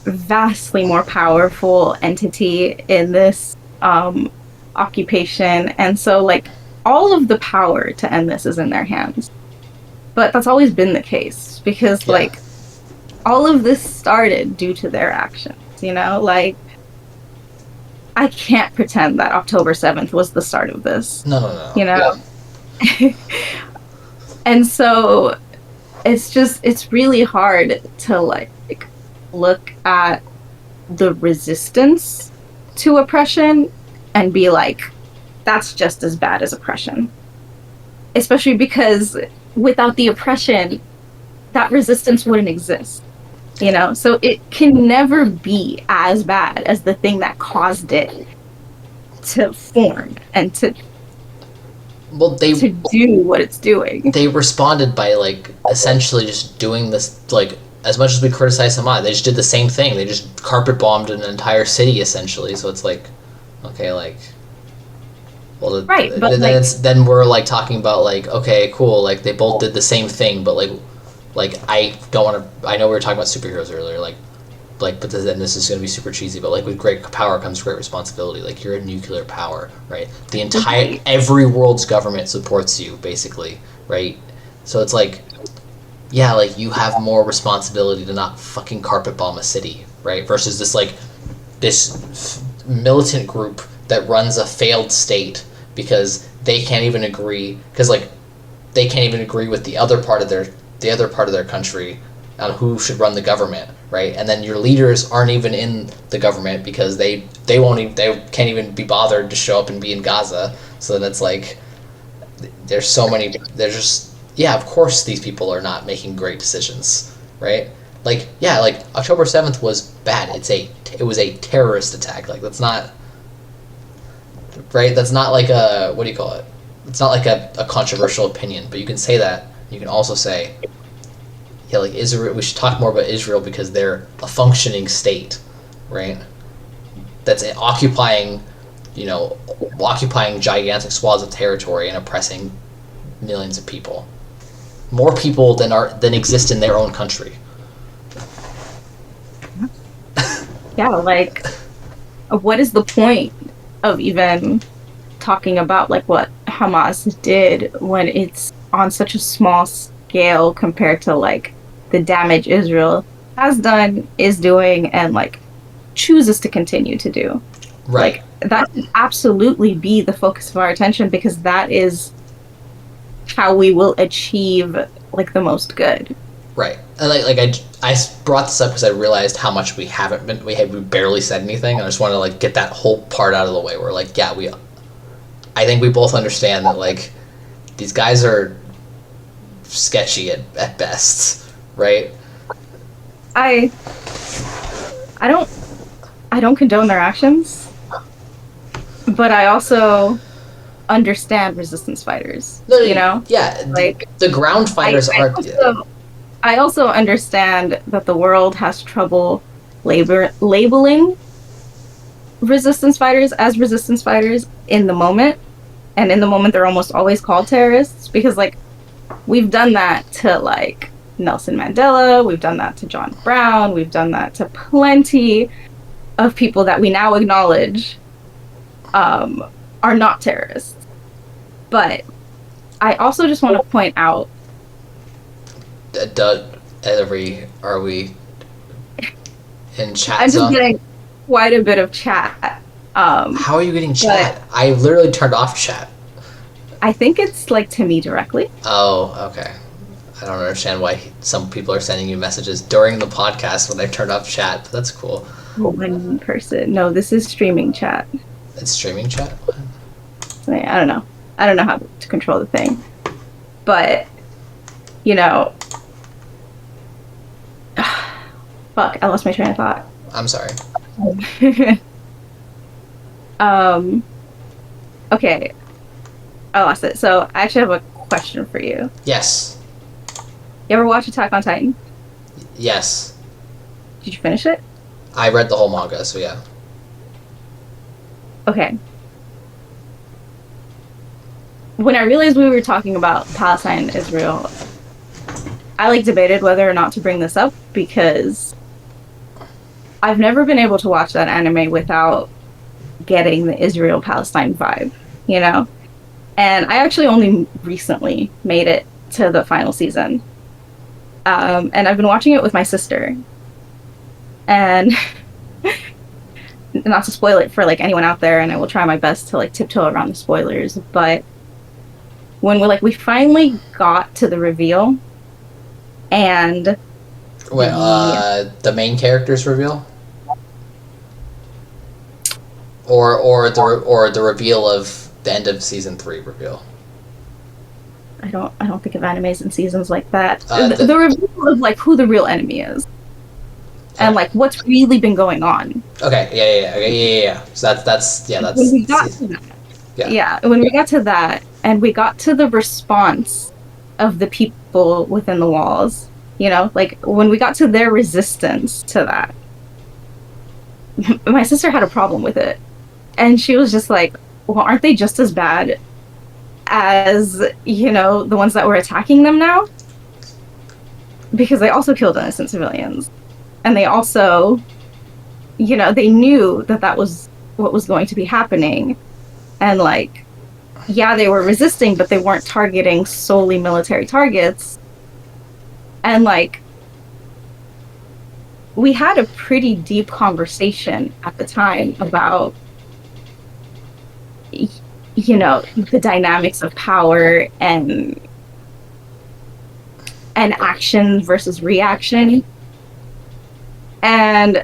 vastly more powerful entity in this occupation, and so, like, all of the power to end this is in their hands. But that's always been the case because, like, all of this started due to their actions, like, I can't pretend that October 7th was the start of this. No. Yeah. And so it's really hard to, like, look at the resistance to oppression and be like, that's just as bad as oppression. Especially because without the oppression, that resistance wouldn't exist. You know, so it can never be as bad as the thing that caused it to form and to do what it's doing. They responded by like essentially just doing this, like, as much as we criticize Hamas, they just did the same thing. They just carpet bombed an entire city essentially. So it's like, okay, like, well, right, but then we're like talking about like, okay, cool, like they both did the same thing, but like I don't want to. I know we were talking about superheroes earlier, like, but then this is going to be super cheesy, but like with great power comes great responsibility. Like you're a nuclear power, right? The entire every world's government supports you, basically, right? So it's like, yeah, like you have more responsibility to not fucking carpet bomb a city, right? Versus this militant group that runs a failed state because they can't even agree, because like they can't even agree with the other part of their country on who should run the government, right? And then your leaders aren't even in the government because they can't even be bothered to show up and be in Gaza. So that's like, there's just, yeah, of course these people are not making great decisions, right? Like, yeah, like October 7th was bad. It was a terrorist attack. Like that's not, right? That's not like a, what do you call it? It's not like a controversial opinion, but you can say that. You can also say, yeah, like Israel, we should talk more about Israel because they're a functioning state, right? That's occupying gigantic swaths of territory and oppressing millions of people. More people than exist in their own country. Yeah, like, what is the point of even talking about like what Hamas did when it's on such a small scale compared to like the damage Israel has done, is doing, and like chooses to continue to do. Right. Like that should absolutely be the focus of our attention, because that is how we will achieve like the most good. Right. And I brought this up because I realized how much we barely said anything, and I just want to like get that whole part out of the way. Where like, yeah, I think we both understand that like these guys are sketchy at best, right? I don't condone their actions, but I also understand resistance fighters. No, you know, yeah, like the ground fighters I also understand that the world has trouble labeling resistance fighters as resistance fighters in the moment, and in the moment they're almost always called terrorists, because like we've done that to like Nelson Mandela, we've done that to John Brown, we've done that to plenty of people that we now acknowledge are not terrorists. But I also just want to point out, are we in chat I'm just zone? getting quite a bit of chat. How are you getting chat? I literally turned off chat. I think it's like to me directly. Oh, okay. I don't understand why some people are sending you messages during the podcast when they've turned off chat, but that's cool. One person. No, this is streaming chat. It's streaming chat? I don't know. I don't know how to control the thing. But, you know... Fuck, I lost my train of thought. I'm sorry. Okay. I lost it. So, I actually have a question for you. Yes. You ever watch Attack on Titan? Yes. Did you finish it? I read the whole manga, so yeah. Okay. When I realized we were talking about Palestine and Israel, I like debated whether or not to bring this up, because I've never been able to watch that anime without getting the Israel-Palestine vibe, you know? And I actually only recently made it to the final season. And I've been watching it with my sister. And not to spoil it for like anyone out there, and I will try my best to like tiptoe around the spoilers, but when we finally got to the reveal, and The main characters reveal, or the reveal of the end of season 3 reveal. I don't think of animes in seasons like that. The reveal of like who the real enemy is, and like what's really been going on. Okay, yeah. So that's when we got to that. Yeah, when we got to that, and we got to the response of the people within the walls, you know, like when we got to their resistance to that, my sister had a problem with it, and she was just like, well, aren't they just as bad as, you know, the ones that were attacking them now? Because they also killed innocent civilians, and they also, you know, they knew that that was what was going to be happening, and like, yeah, they were resisting, but they weren't targeting solely military targets. And like, we had a pretty deep conversation at the time about, you know, the dynamics of power and action versus reaction. And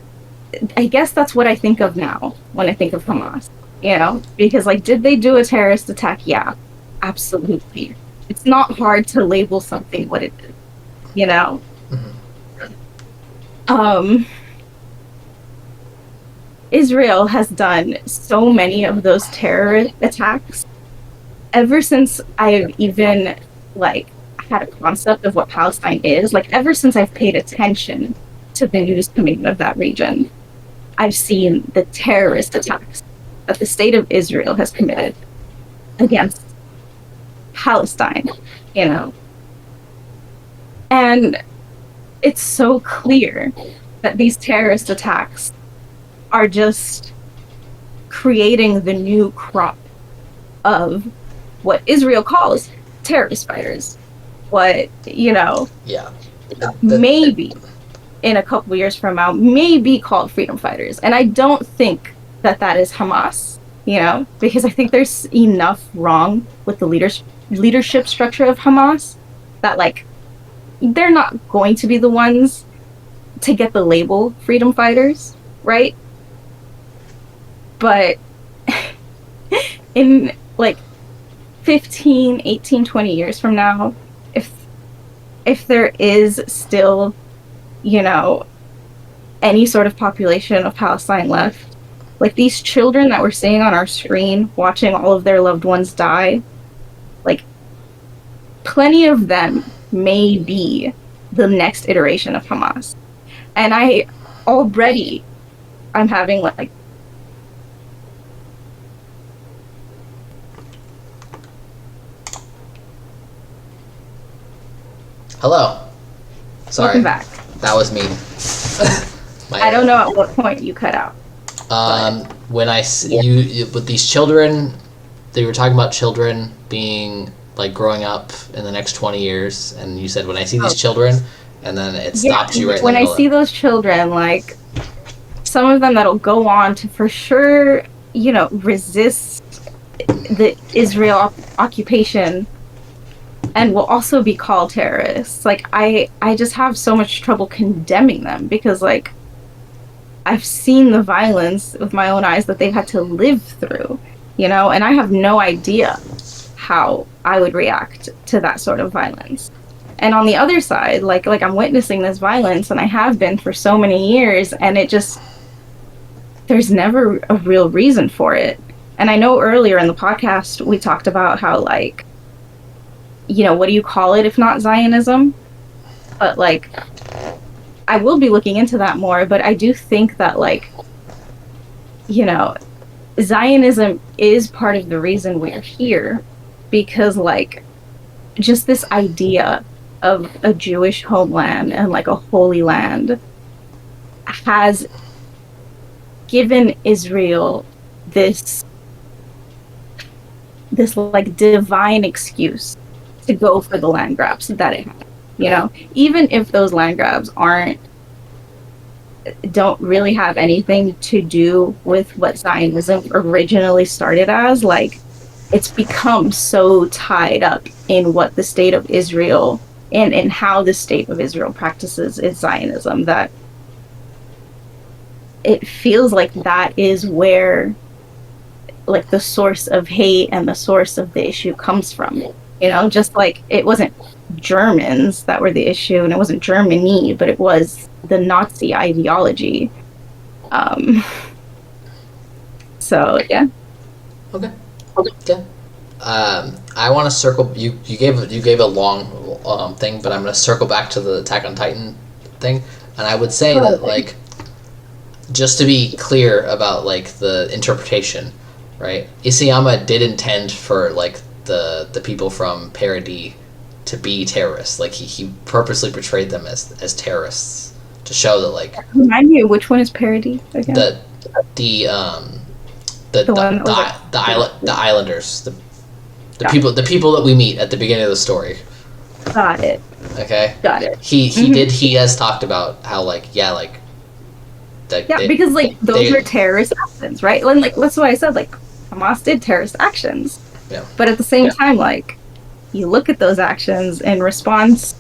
I guess that's what I think of now when I think of Hamas, you know, because like, did they do a terrorist attack? Yeah, absolutely. It's not hard to label something what it is, you know. Israel has done so many of those terror attacks ever since I've even like had a concept of what Palestine is. Like, ever since I've paid attention to the news coming out of that region, I've seen the terrorist attacks that the state of Israel has committed against Palestine, you know. And it's so clear that these terrorist attacks are just creating the new crop of what Israel calls terrorist fighters. What, you know, maybe in a couple years from now, may be called freedom fighters. And I don't think that that is Hamas, you know, because I think there's enough wrong with the leadership structure of Hamas that, like, they're not going to be the ones to get the label freedom fighters, right? But in like 15, 18, 20 years from now, if there is still, you know, any sort of population of Palestine left, like these children that we're seeing on our screen, watching all of their loved ones die, like plenty of them may be the next iteration of Hamas. And I'm having like Hello. Sorry. Welcome back. That was me. I don't know at what point you cut out. When you with these children, they were talking about children being like growing up in the next 20 years, and you said when I see these children, and then it stops you right when I see those children, like some of them that'll go on to for sure, you know, resist the Israel occupation and will also be called terrorists. Like I just have so much trouble condemning them because like I've seen the violence with my own eyes that they've had to live through, you know, and I have no idea how I would react to that sort of violence. And on the other side, like I'm witnessing this violence, and I have been for so many years, and it just, there's never a real reason for it. And I know earlier in the podcast we talked about how, like, you know, what do you call it if not Zionism? But like, I will be looking into that more, but I do think that, like, you know, Zionism is part of the reason we're here, because like just this idea of a Jewish homeland and like a holy land has given Israel this like divine excuse to go for the land grabs that it had, you know, even if those land grabs don't really have anything to do with what Zionism originally started as. Like, it's become so tied up in what the state of Israel in how the state of Israel practices its Zionism, that it feels like that is where like the source of hate and the source of the issue comes from. You know, just like it wasn't Germans that were the issue, and it wasn't Germany, but it was the Nazi ideology. So yeah. Okay. Yeah. I want to circle. You gave a long thing, but I'm going to circle back to the Attack on Titan thing, and I would say that like, just to be clear about like the interpretation, right? Isayama did intend for like the people from Paradis to be terrorists. Like he purposely portrayed them as terrorists to show that like. Remind me, which one is Paradis again? The islanders, the people that we meet at the beginning of the story. Got it. Okay. Got it. He has talked about how like because like those are terrorist actions, right? And like that's what I said, like Hamas did terrorist actions. Yeah. But at the same time, like you look at those actions in response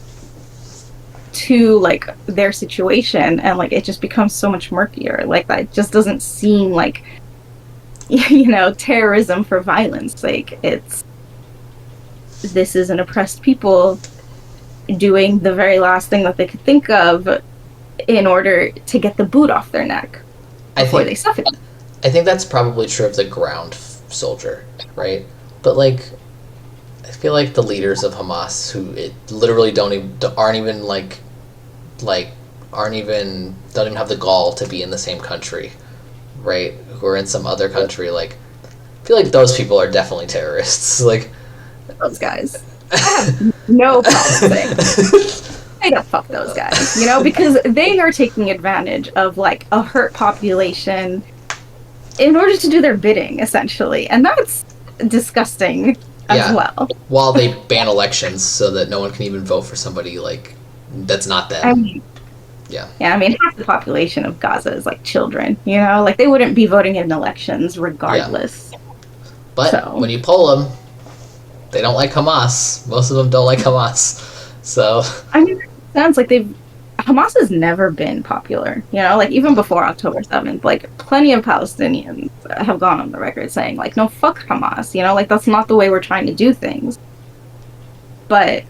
to like their situation, and like it just becomes so much murkier. Like that just doesn't seem like, you know, terrorism for violence. Like this is an oppressed people doing the very last thing that they could think of in order to get the boot off their neck before they suffocate. I think that's probably true of the ground soldier, right? But like, I feel like the leaders of Hamas, who literally don't even have the gall to be in the same country, right? Who are in some other country, like, I feel like those people are definitely terrorists. Like those guys, I have no problem saying. I don't fuck those guys, you know, because they are taking advantage of like a hurt population in order to do their bidding, essentially, and that's disgusting as well. While they ban elections so that no one can even vote for somebody like that's not them. I mean, I mean, half the population of Gaza is like children, you know, like they wouldn't be voting in elections regardless. Yeah. But when you poll them, they don't like Hamas. Most of them don't like Hamas. So I mean, it sounds like Hamas has never been popular, you know, like even before October 7th, like plenty of Palestinians have gone on the record saying like, no, fuck Hamas, you know, like that's not the way we're trying to do things. But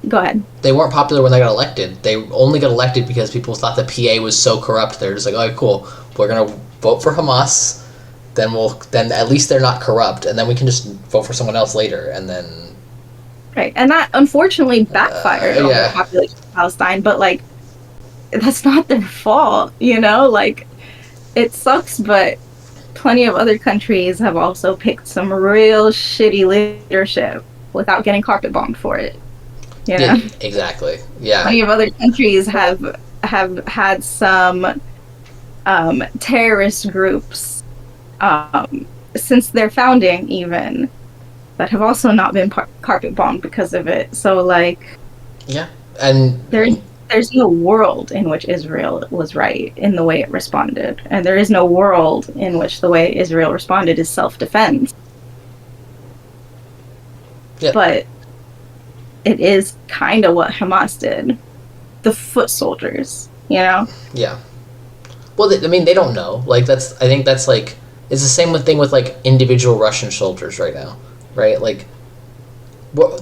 go ahead. They weren't popular when they got elected. They only got elected because people thought the PA was so corrupt. They're just like, oh, cool, we're going to vote for Hamas. Then at least they're not corrupt, and then we can just vote for someone else later, and then. Right, and that unfortunately backfired on the population of Palestine, but like, that's not their fault, you know? Like, it sucks, but plenty of other countries have also picked some real shitty leadership without getting carpet bombed for it. You know? Yeah, exactly. Yeah. Plenty of other countries have had some terrorist groups since their founding, even, that have also not been carpet bombed because of it. So like, yeah, and there's no world in which Israel was right in the way it responded, and there is no world in which the way Israel responded is self-defense. Yeah. But it is kind of what Hamas did. The foot soldiers, you know? Yeah. Well, they don't know. Like, I think that's like, it's the same thing with like individual Russian soldiers right now, right? Like,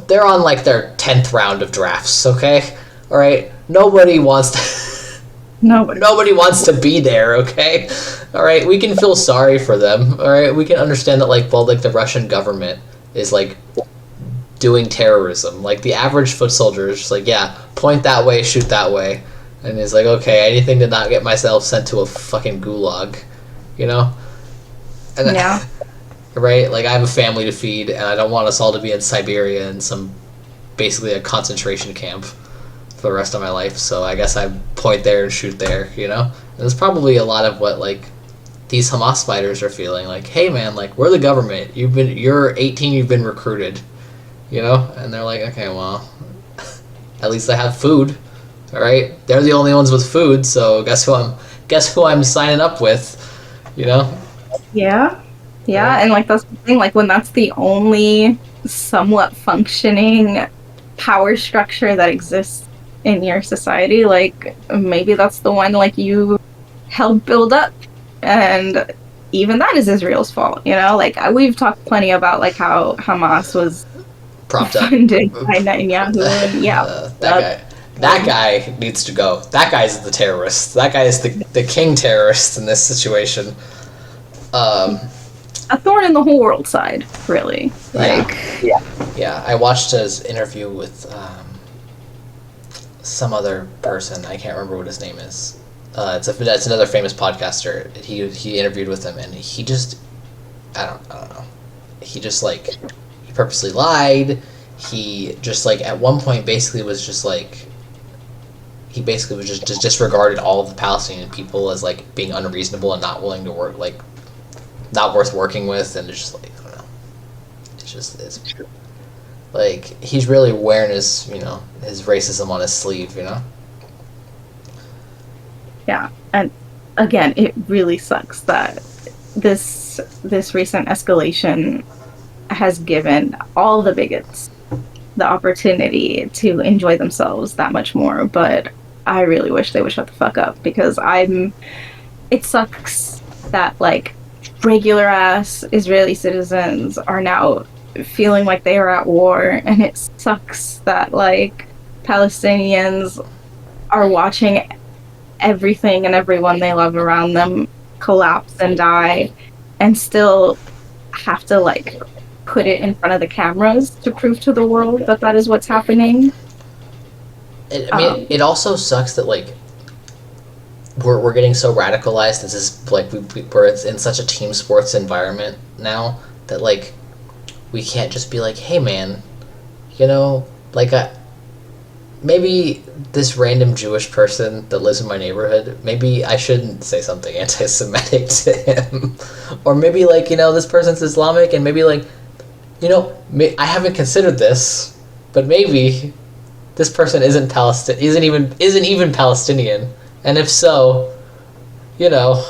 they're on like their 10th round of drafts, okay? All right? Nobody wants to... Nobody wants to be there, okay? All right? We can feel sorry for them, all right? We can understand that, like, well, like, the Russian government is, like, doing terrorism. Like, the average foot soldier is just like, yeah, point that way, shoot that way. And it's like, okay, anything to not get myself sent to a fucking gulag, you know? And yeah. Right? Like, I have a family to feed, and I don't want us all to be in Siberia in basically a concentration camp for the rest of my life. So I guess I point there and shoot there, you know? And it's probably a lot of what, like, these Hamas fighters are feeling. Like, hey, man, like, we're the government. You're 18, you've been recruited, you know? And they're like, okay, well, at least I have food, all right? They're the only ones with food, so guess who I'm signing up with, you know? Yeah, and like that's the thing. Like when that's the only somewhat functioning power structure that exists in your society, like maybe that's the one like you helped build up, and even that is Israel's fault, you know? Like we've talked plenty about like how Hamas was Propped up. funded by Netanyahu, and That guy needs to go. That guy's the terrorist. That guy is the king terrorist in this situation. A thorn in the whole world side, really. Yeah, I watched his interview with some other person. I can't remember what his name is. It's another famous podcaster. He interviewed with him, and he just, I don't know. He just like, he purposely lied. He just like at one point basically was just like, he basically was just disregarded all of the Palestinian people as like being unreasonable and not willing to work, like not worth working with, and it's just like, I don't know. It's like he's really wearing his, you know, his racism on his sleeve, you know. Yeah, and again, it really sucks that this recent escalation has given all the bigots the opportunity to enjoy themselves that much more. But I really wish they would shut the fuck up, because it sucks that like regular ass Israeli citizens are now feeling like they are at war, and it sucks that like Palestinians are watching everything and everyone they love around them collapse and die, and still have to like put it in front of the cameras to prove to the world that that is what's happening. It also sucks that like we're getting so radicalized. This is like we're in such a team sports environment now that like we can't just be like, hey man, you know, like maybe this random Jewish person that lives in my neighborhood, maybe I shouldn't say something anti-Semitic to him. Or maybe like, you know, this person's Islamic, and maybe like, you know, I haven't considered this, but maybe this person isn't even Palestinian, and if so, you know,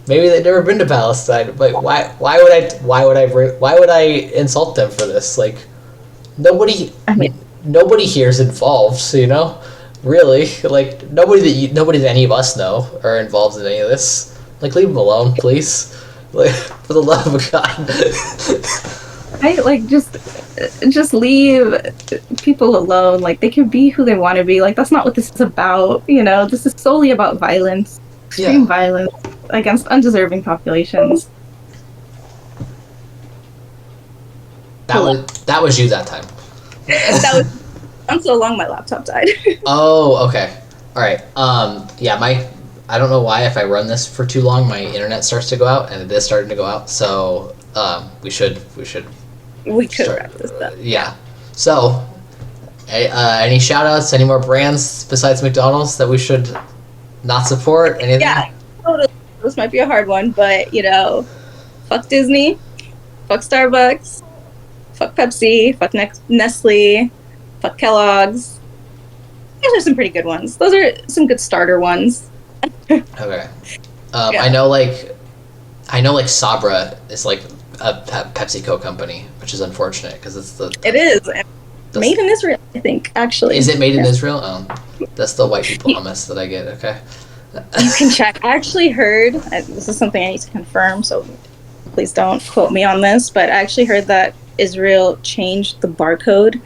maybe they've never been to Palestine. Like, why would I insult them for this? Like, nobody here is involved, so, you know, really, like nobody that any of us know are involved in any of this. Like, leave them alone, please. Like, for the love of God. Right? Like, just leave people alone. Like, they can be who they want to be. Like, that's not what this is about. You know, this is solely about violence, extreme violence against undeserving populations. That was you that time. I'm so long my laptop died. Oh, okay. All right. I don't know why if I run this for too long, my internet starts to go out, and it is starting to go out. So we could wrap this up. Yeah. So, any shout outs? Any more brands besides McDonald's that we should not support? Anything? Yeah. This might be a hard one, but you know, fuck Disney, fuck Starbucks, fuck Pepsi, fuck Nestle, fuck Kellogg's. Those are some pretty good ones. Those are some good starter ones. Okay. I know like Sabra is like a PepsiCo company, which is unfortunate because it is made in Israel, I think, actually. Is it made in Israel? Oh, that's the white people hummus that I get. Okay. You can check. I actually heard, this is something I need to confirm, so please don't quote me on this, but I actually heard that Israel changed the barcode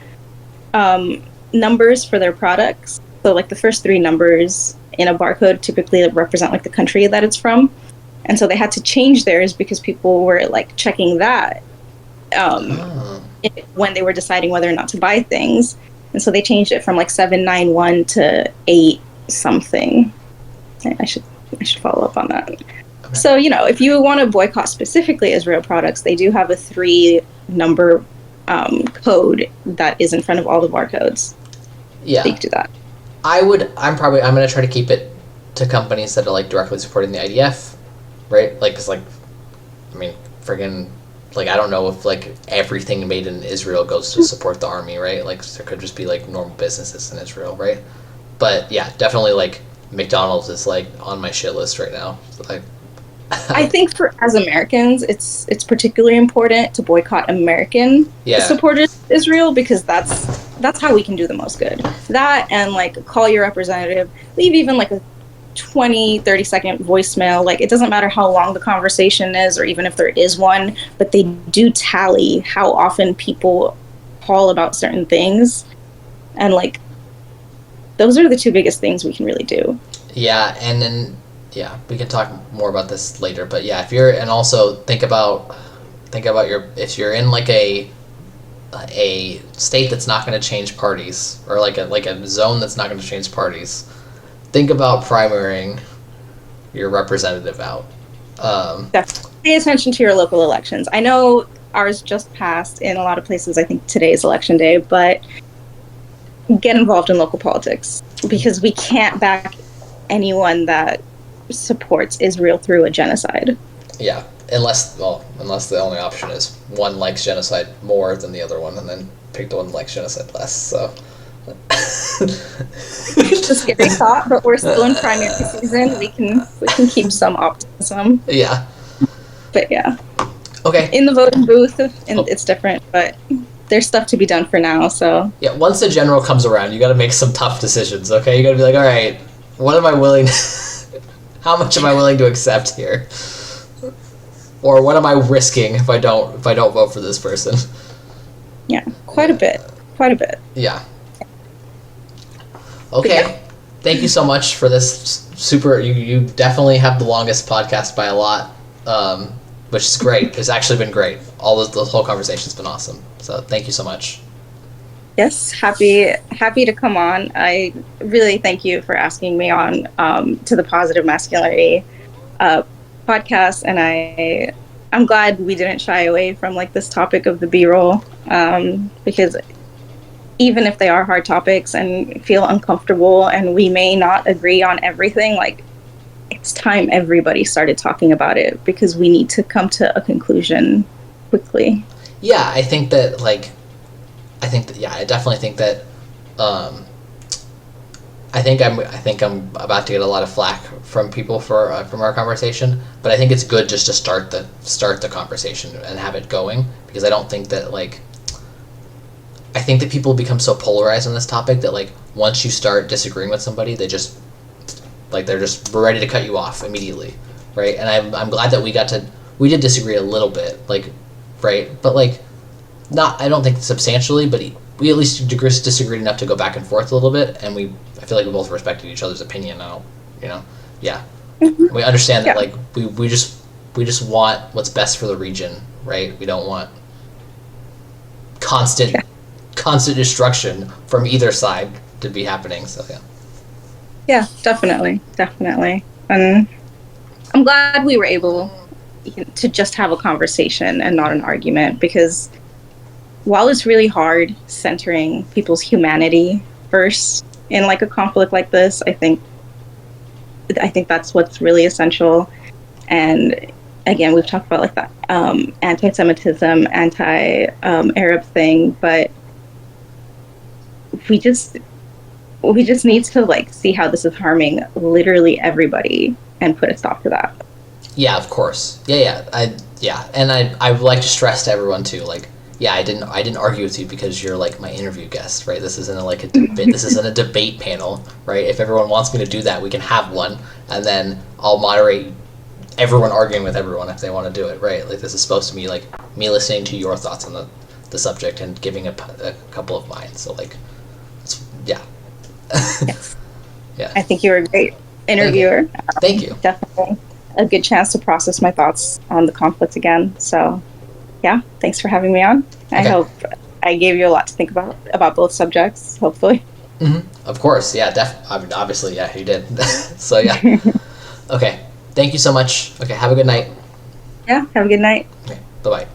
numbers for their products. So like the first 3 numbers in a barcode typically represent like the country that it's from. And so they had to change theirs because people were like checking that when they were deciding whether or not to buy things. And so they changed it from like 791 to 8 something. I should follow up on that. Okay. So, you know, if you want to boycott specifically Israel products, they do have a 3-number code that is in front of all the barcodes. Yeah. So you can do that. I'm going to try to keep it to companies that are like directly supporting the IDF, right? Like, cause like, I mean, friggin', like, I don't know if like everything made in Israel goes to support the army, right? Like, there could just be like normal businesses in Israel, right? But yeah, definitely like McDonald's is like on my shit list right now. So, like, I think as Americans, it's particularly important to boycott American supporters of Israel, because that's how we can do the most good. That, and like call your representative, leave even like a 20-30 second voicemail. Like, it doesn't matter how long the conversation is, or even if there is one, but they do tally how often people call about certain things. And like, those are the two biggest things we can really do. Yeah, and then we can talk more about this later, but yeah, and also think about if you're in like a state that's not going to change parties, or like a zone that's not going to change parties, think about primarying your representative out. Definitely. Pay attention to your local elections. I know ours just passed in a lot of places. I think today is election day, but get involved in local politics, because we can't back anyone that supports Israel through a genocide. Yeah, unless the only option is one likes genocide more than the other one, and then pick the one that likes genocide less. So it's a scary thought, but we're still in primary season. We can keep some optimism. Yeah. But yeah. Okay. In the voting booth, it's different, but there's stuff to be done for now. So yeah, once the general comes around, you got to make some tough decisions. Okay, you got to be like, all right, what am I willing? How much am I willing to accept here? Or what am I risking if I don't vote for this person? Yeah, quite a bit. Yeah. Okay. Yeah. Thank you so much for this super. You definitely have the longest podcast by a lot, which is great. It's actually been great. The whole conversation's been awesome. So thank you so much. Yes, happy to come on. I really thank you for asking me on to the Positive Masculinity podcast, and I'm glad we didn't shy away from like this topic of the B-roll, because even if they are hard topics and feel uncomfortable and we may not agree on everything, like, it's time everybody started talking about it, because we need to come to a conclusion quickly. Yeah, I definitely think that I think I'm about to get a lot of flack from people from our conversation, but I think it's good just to start the conversation and have it going, because I don't think that I think that people become so polarized on this topic that once you start disagreeing with somebody, they just we're ready to cut you off immediately, right? And I'm glad that we did disagree a little bit, right? But not, I don't think substantially, but we at least disagreed enough to go back and forth a little bit, and I feel like we both respected each other's opinion. Yeah. Mm-hmm. We understand that we just want what's best for the region, right? We don't want constant destruction from either side to be happening. So yeah. Yeah, definitely. And I'm glad we were able to just have a conversation and not an argument, because while it's really hard centering people's humanity first in a conflict like this, I think that's what's really essential. And again, we've talked about that anti-Semitism, anti-Arab thing, but we just need to see how this is harming literally everybody and put a stop to that. Yeah, of course. And I would like to stress to everyone too, I didn't argue with you because you're my interview guest, right? This isn't a debate. This isn't a debate panel, right? If everyone wants me to do that, we can have one, and then I'll moderate everyone arguing with everyone if they want to do it, right? This is supposed to be me listening to your thoughts on the subject and giving a couple of mine. So yeah. Yes. Yeah. I think you're a great interviewer. Thank you. Definitely a good chance to process my thoughts on the conflict again. So yeah, thanks for having me on. Okay. I hope I gave you a lot to think about both subjects, hopefully. Mm-hmm. Of course, yeah, obviously, yeah, you did. So yeah. Okay, thank you so much. Okay, have a good night. Yeah, have a good night. Okay, bye-bye.